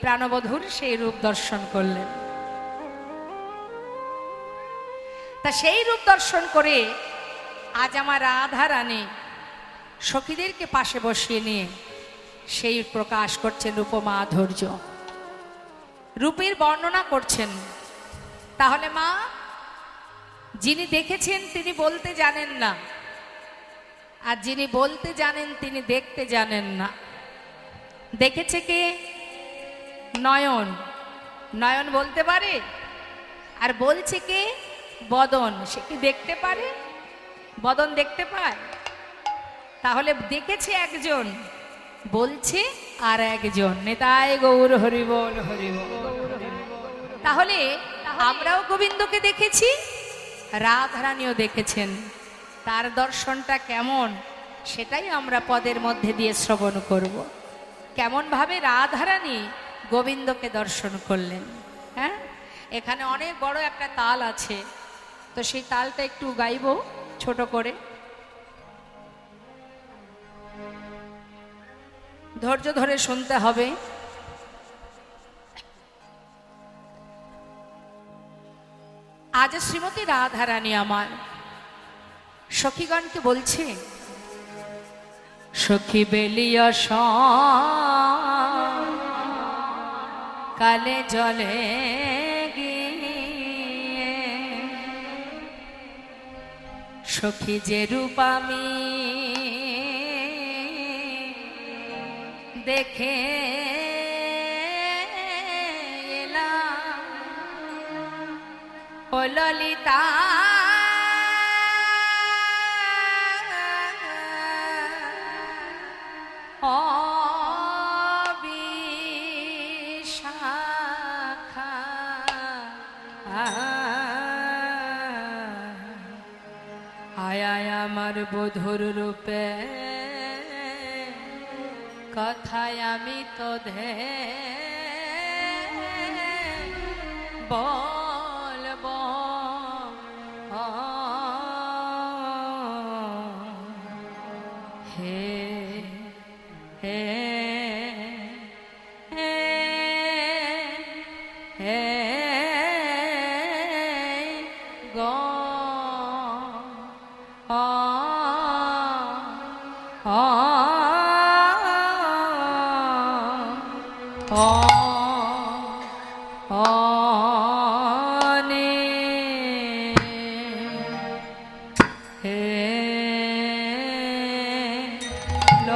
প্রাণবধূর সেই রূপ দর্শন করলেন। তা সেই রূপ দর্শন করে আজ আমার রাধারানী সখীদেরকে পাশে বসিয়ে নিয়ে সেই প্রকাশ করছেন রূপমাধুর্য, রূপের বর্ণনা করছেন। তাহলে মা, যিনি দেখেছেন তিনি বলতে জানেন না, আর যিনি বলতে জানেন তিনি দেখতে জানেন না। দেখেছে কে? নয়ন, নয়ন বলতে পারে। আর বলছে কে? বদন, সে কি দেখতে পারে? বদন দেখতে পায়? তাহলে দেখেছে একজন, বলছে আর একজন। নেতাই গৌর হরি বল, হরি বল। তাহলে আমরাও গোবিন্দকে দেখেছি, রাধারানীও দেখেছেন। তার দর্শনটা কেমন, সেটাই আমরা পদের মধ্যে দিয়ে শ্রবণ করব। কেমন ভাবে রাধারানী গোবিন্দকে দর্শন করলেন। হ্যাঁ, এখানে অনেক বড় একটা তাল আছে, তো সেই তালটা একটু গাইব ছোট করে। ধৈর্য ধরে শুনতে হবে। আজ শ্রীমতী রাধারানী আমার সখীগণকে বলছে, সখী বেলিয়া কালে জলে গিয়ে, সখী যে রূপ আমি দেখে এলাম, ও ললিতা অবিশাখা, আয় আয় আমার বধুর রূপে, কথায় আমি তো ধে বলব, হে হে হে হে গ অনে হে ল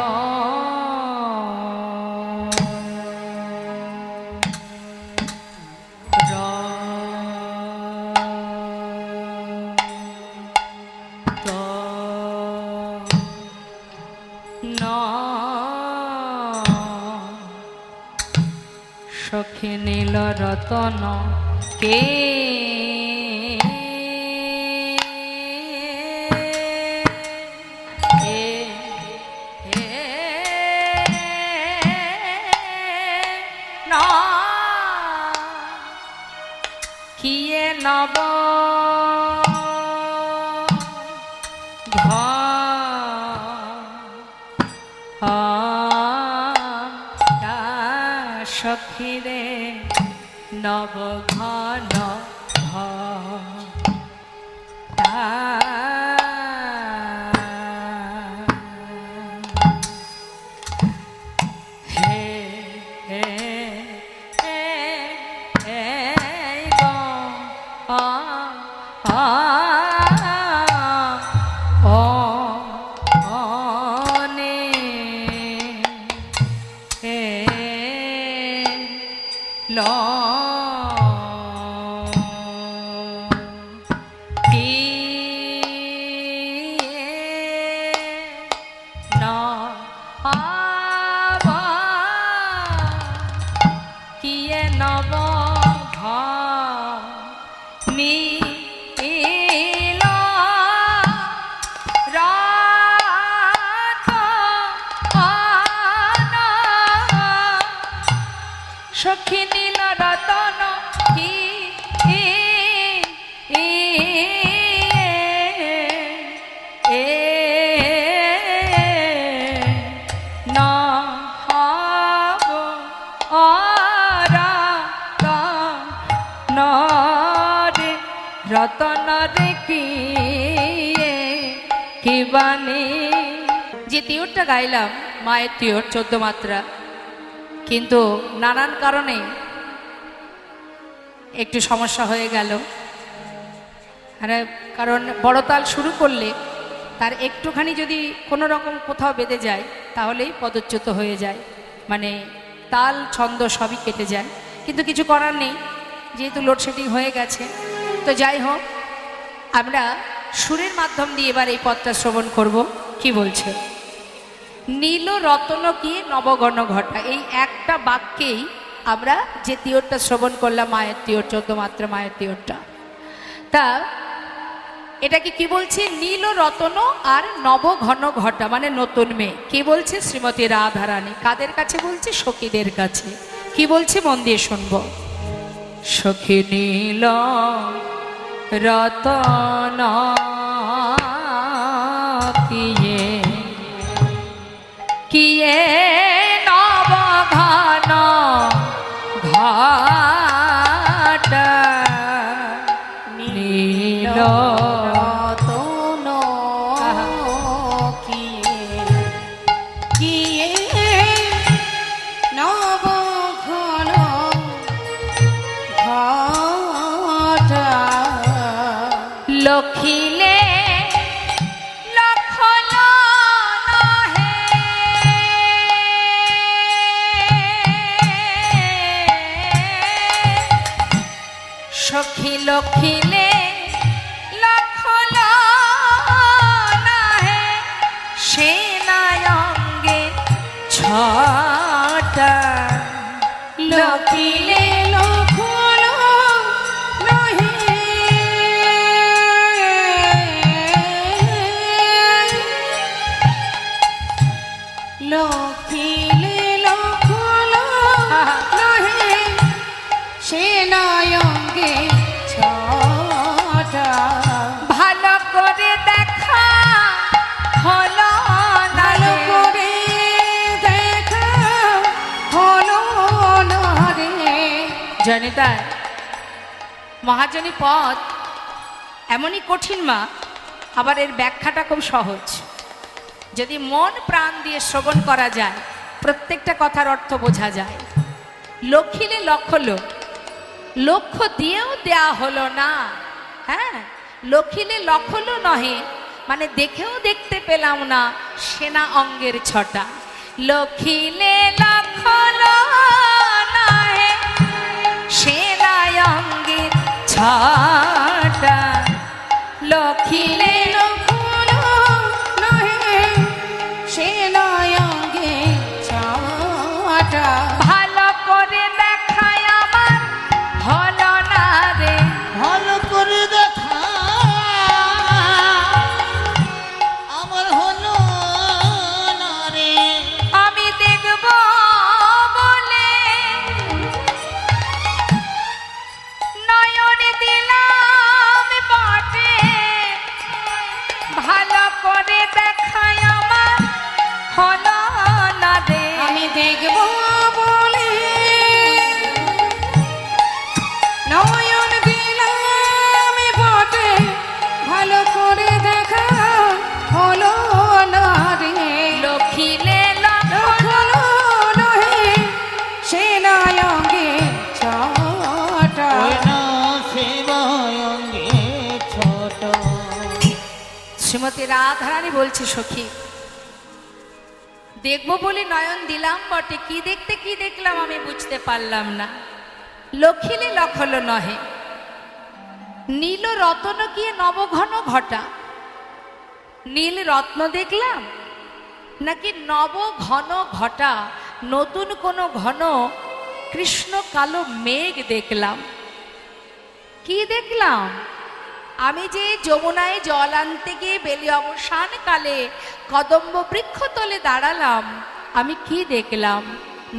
র ত ন সখী নীল রতন কে কিয়ে নব সখীরে নব ঘন হে হে ল কি ন কিয়ে নব ঘ নি সখী নীল রতন কি ন হব রে রতন রে কি বানে। যে তিওরটা গাইলাম মায়ের তিওর 14 মাত্রা, কিন্তু নানান কারণে একটু সমস্যা হয়ে গেল। কারণ বড় তাল শুরু করলে তার একটুখানি যদি কোনো রকম কোথাও বেঁধে যায় তাহলেই পদচ্যুত হয়ে যায়, মানে তাল ছন্দ সবই কেটে যায়। কিন্তু কিছু করার নেই, যেহেতু লোডশেডিং হয়ে গেছে। তো যাই হোক, আমরা সুরের মাধ্যম দিয়ে এবার এই পদটা শ্রবণ করব। কি বলছে? নীল রতন কি নবগণ ঘটা, এই একটা বাক্যেই আমরা যে তিওরটা শ্রবণ করলাম, মায়ের তিওর 14 মাত্রা মায়ের তিওরটা, তা এটাকে কি বলছে? নীল রতন আর নবঘন ঘটা, মানে নতুন মেয়ে। কি বলছে? শ্রীমতী রাধারানী। কাদের কাছে বলছে? সখীদের কাছে। কি বলছে? মন দিয়ে শুনব। সখী নীল রতন কিয়ে কিয়ে নবঘন ঘটা নীল রতন কিয়ে নবঘন ঘটা লখিলে সখী লখিলে লখল নাহে সেনায়ঙ্গে ছটা লখিলে লখল নাহে লখিলে লখল নাহে সেনায়ঙ্গে ছটা। ভালো করে দেখা হলো না ভালো রে, করে দেখা হলো না রে। জানি তাই মহাজনী পদ এমনই কঠিন মা, আবার এর ব্যাখ্যাটা খুব সহজ। যদি মন প্রাণ দিয়ে শ্রবণ করা যায়, প্রত্যেকটা কথার অর্থ বোঝা যায়। লক্ষিলে লক্ষ লোক, লক্ষ্য দিয়েও দেয়া হলো না। হ্যাঁ, লক্ষিলে লক্ষ লোক নহে, মানে দেখেও দেখতে পেলাম না সেনা অঙ্গের ছটা। লক্ষিলে লক্ষ লোক নহে, সেনা অঙ্গের ছটা। লক্ষিলে লক্ষণ নহে সেনায়ঙ্গে ছাটা। ভালো করে দেখায় আমার হলো না রে, ভালো করে দেখা আমার হলো না রে। আমি দেখব বলে নয়ন দিলাম বটে, ভালো করে দেখায় আমার হলো না রে। আমি দেখব বলে নয়ন দিলাম বটে, ভালো করে দেখা হলো না রে। লক্ষিলে লক্ষণ নহে সেনায়ঙ্গে ছাটা। ওই না সেবায়ঙ্গে ছোট। শ্রীমতী রাধারানী বলছে, সখী দেখবো বলে নয়ন দিলাম বটে, কি দেখতে কি দেখলাম আমি বুঝতে পারলাম না। লক্ষিলে লক্ষল নহে, নীল রতন গিয়ে নবঘন ঘটা। নীল রত্ন দেখলাম নাকি নব ঘন ঘটা, নতুন কোনো ঘন কৃষ্ণ কালো মেঘ দেখলাম। কি দেখলাম? আমি যে যমুনায় জল আনতে গিয়ে বেলি অবসান কালে কদম্ব বৃক্ষতলে দাঁড়ালাম, আমি কি দেখলাম?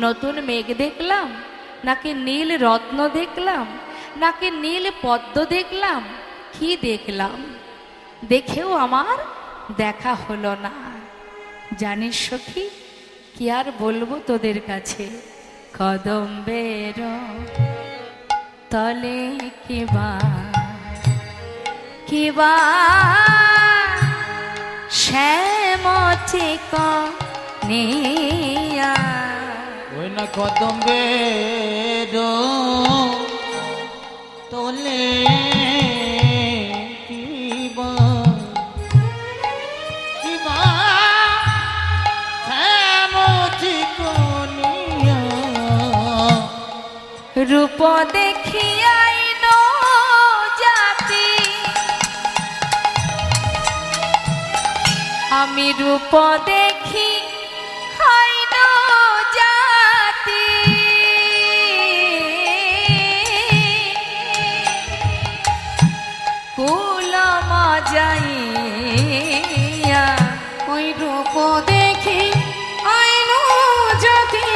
নতুন মেঘ দেখলাম নাকি নীল রত্ন দেখলাম নাকি নীল পদ্ম দেখলাম? কি দেখলাম? দেখেও আমার দেখা হলো না। জানিস সখী, কি আর বলবো তোদের কাছে, কদম্বের তলে কিবা কিবা শ্যামতি কনিয়া। ওই না কদম্বের তোলে কিবা কিবা শ্যামতি কনিয়া। রূপ দেখিয়াই ন জাতি, আমি রূপ দেখি হইল জাতি। কুল মজাইয়া ওই রূপ দেখি আইন জাতি।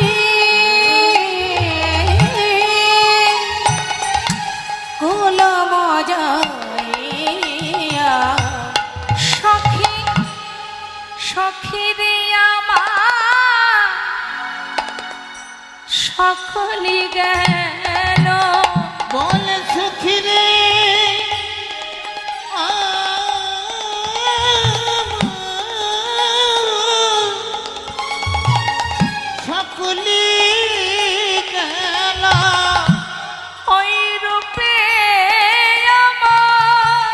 কুল মজাইয়া সখী সখী রে আমার সকলি গেল। বলে সুখী রে সকলি গেল। ওই রূপে আমার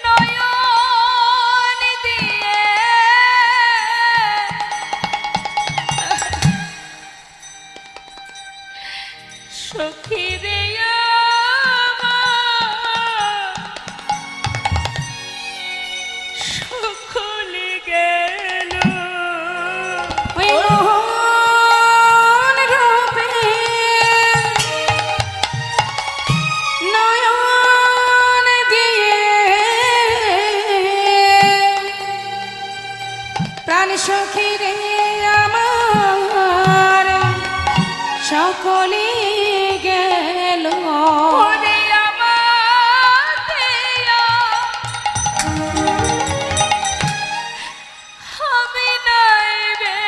নয়ন দিয়ে সখী রে আমার সকলে গেল। ওই মোহন রূপে নয়ন দিয়ে প্রাণ সখী রে আমার সকলে গেল। ওরে আমার দেয়া, আমি নাই রে।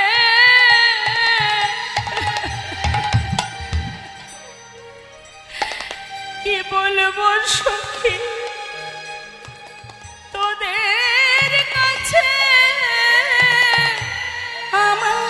কি বলবো সখী তোদের কাছে, আমার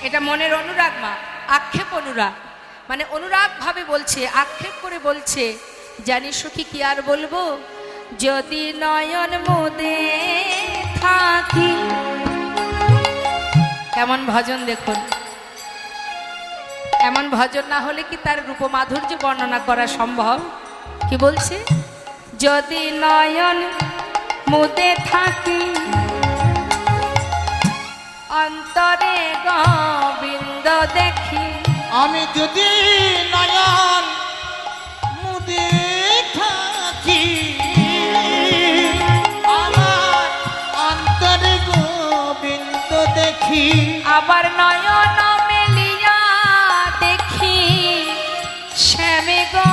এটা মনের অনুরাগ মা, আক্ষেপ অনুরাগ, মানে অনুরাগ ভাবে বলছে, আক্ষেপ করে বলছে, জানিস সখী কি আর বলবো, যদি নয়ন মুদে থাকি। কেমন ভজন দেখুন, এমন ভজন না হলে কি তার রূপমাধুর্য বর্ণনা করা সম্ভব? কি বলছে, যদি নয়ন মুদে থাকি, অন্তরে গোবিন্দ দেখি। আমি যদি নয়ন মুদে থাকি, আমার অন্তরে গোবিন্দ দেখি। আবার নয়ন মেলিয়া দেখি শ্যামে গো,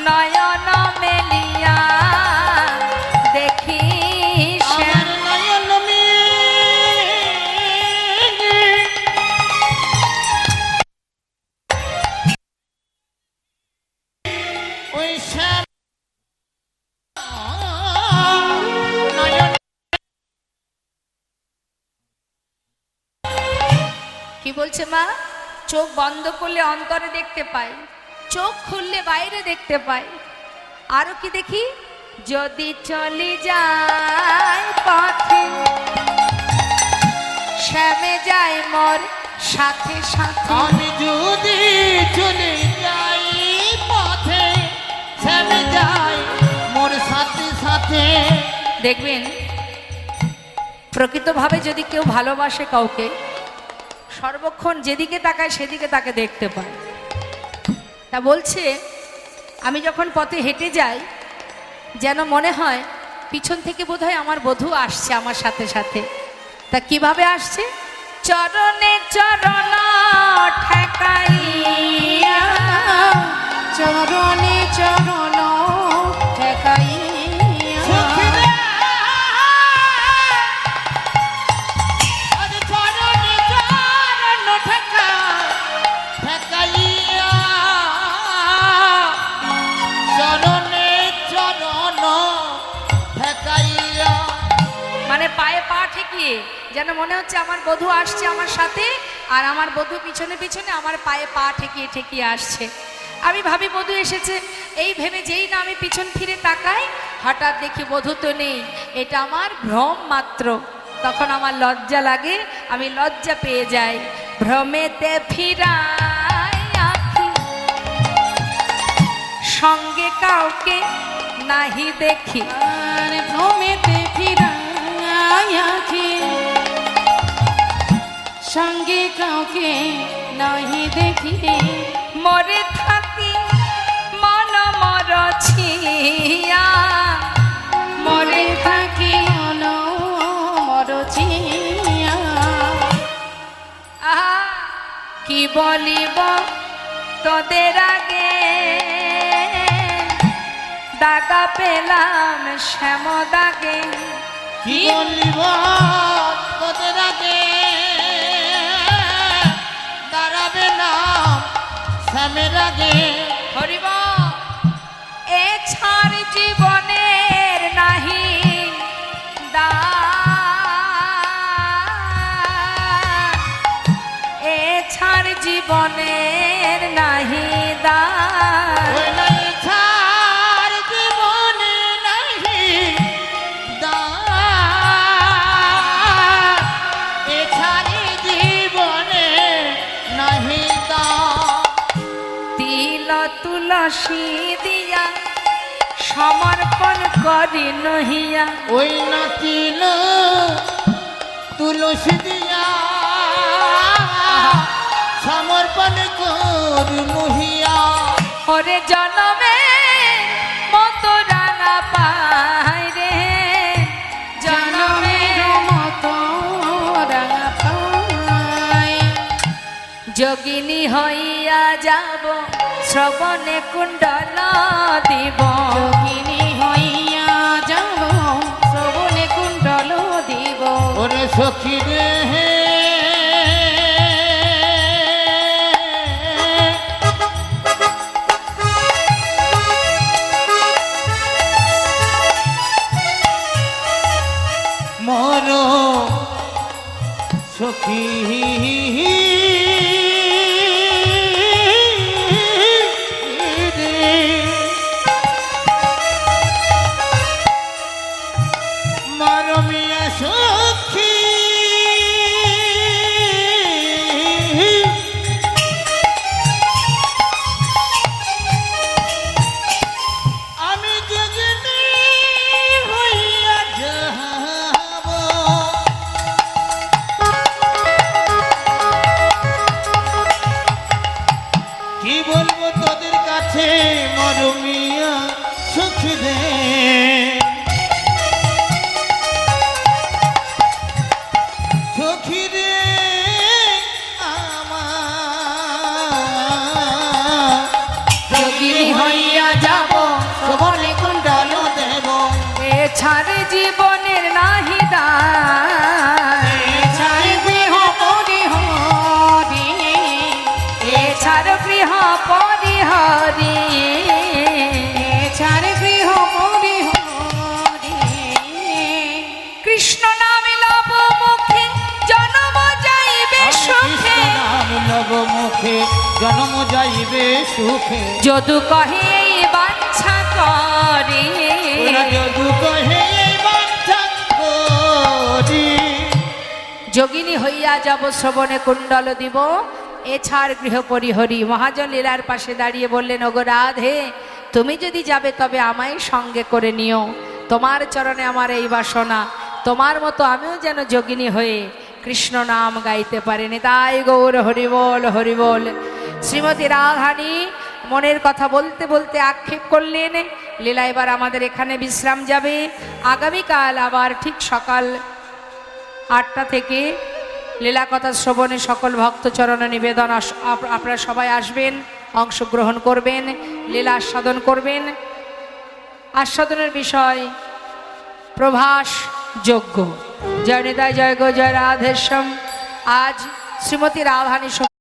নয়ন মেলিয়া দেখি আমার নয়ন ওই শ্যাম নয়ন। কি বলছে মা, চোখ বন্ধ করলে অন্তরে দেখতে পাই, চোখ খুললে বাইরে দেখতে পাই। আরো কি দেখি, যদি চলে যায় পথে, শ্যামে যায় মোর সাথে সাথে। আমি যদি চলে যাই পথে, শ্যামে যাই মোর সাথে সাথে। দেখবেন প্রকৃতভাবে যদি কেউ ভালোবাসে কাউকে, সর্বক্ষণ যেদিকে তাকায় সেদিকে তাকে দেখতে পায়। তা বলছে, আমি যখন পথে হেঁটে যাই, যেন মনে হয় পিছন থেকে বোধহয় আমার বধূ আসছে আমার সাথে সাথে। তা কিভাবে আসছে, চরণে চরণ ঠেকাইয়া, চরণে চরণ ঠেকাইয়া। সখীরে, আরে চরণে চরণ ঠেকাইয়া, চরণে চরণ ঠেকাইয়া। মানে পায়ে পা ঠেকিয়ে, যেন মনে হচ্ছে আমার বধূ আসছে আমার সাথে, আর আমার বধূ পিছনে পিছনে আমার পায়ে পা ঠেকিয়ে ঠেকিয়ে আসছে। আমি ভাবি বধূ এসেছে, এই ভেবে যেই না আমি পিছন ফিরে তাকাই, হঠাৎ দেখি বধূ তো নেই, এটা আমার ভ্রম মাত্র। তখন আমার লজ্জা লাগে, আমি লজ্জা পেয়ে যাই। ভ্রমেতে ফিরাই আঁখি, সঙ্গে কাউকে নাহি দেখি। আর ভ্রমেতে ফিরাই আঁখি, সঙ্গে কাউকে নাহি দেখি। মরে থাকি মন মরছিয়া, মরে থাকি মন মরছিয়া। আহা কি বলিব তোদের আগে, দাগা পেলাম শ্যাম দাগে। কি বলিব তোদের আগে, দাঁড়াবে না শ্যামের আগে। হরিব এ ছাড় জীবনের নাহি দা, এ ছাড় জীবনের নাহি দা। ওই নাই ছাড় জীবনে নাহি দাঁড়, এ ছাড় জীবনে নাহি দাঁড়। তিল তুলসী দিয়া সমর্পণ করি নহিয়া, ওই নাতিল তুলসী দিয়া সমর্পণ করি নহিয়া। ওরে জনমে মতো রাঙা পাই রে, জনমের জনমের মতো রাঙা পায়। যোগিনী হইয়া যাব, শ্রবণে কুণ্ডল দিব। যোগিনী হইয়া যাব, শ্রবণে কুণ্ডল দিব। ওরে সখী রে, মোর সখী রে। মারমিয়া সখী আমি যোগিনী হইয়া যাব কি বলবো তোদের কাছে মরমিয়া সখী রে। সখী রে আমার যোগিনী হইয়া যাব শোভনে কুণ্ডল দেব এ ছাড়ে জীবনের নাহি দায় ছাড় গৃহ পরিহরি এ ছাড় গৃহ পরিহরি ছাড় গৃহ পরিহরি কৃষ্ণ নামে লব মুখে জন্ম যাইবে সুখে নাম লব মুখে জন্ম যাইবে সুখে যদু কহে এই বাঞ্ছা করে ওরা যদু কহে এই বাঞ্ছা করি। যোগিনী হইয়া যাব শ্রবণে কুণ্ডল দিব এছাড় গৃহ পরিহরি। মহাজন লীলার পাশে দাঁড়িয়ে বললেন, ওগো রাধে, তুমি যদি যাবে তবে আমায় সঙ্গে করে নিও। তোমার চরণে আমার এই বাসনা, তোমার মতো আমিও যেন যোগিনী হয়ে কৃষ্ণ নাম গাইতে পারিনি। তাই গৌর হরিবোল হরিবোল। শ্রীমতী রাধানী মনের কথা বলতে বলতে আক্ষেপ করলেন। লীলা এবার আমাদের এখানে বিশ্রাম যাবে। আগামীকাল আবার ঠিক সকাল 8টা থেকে লীলা কথা শ্রবণে সকল ভক্তচরণ নিবেদন আপনারা সবাই আসবেন, অংশগ্রহণ করবেন, লীলা আস্বাদন করবেন। আস্বাদনের বিষয় প্রভাস যজ্ঞ। জয় নিতাই, জয় গো, জয় রাধেশ্বম। আজ শ্রীমতী রাধানী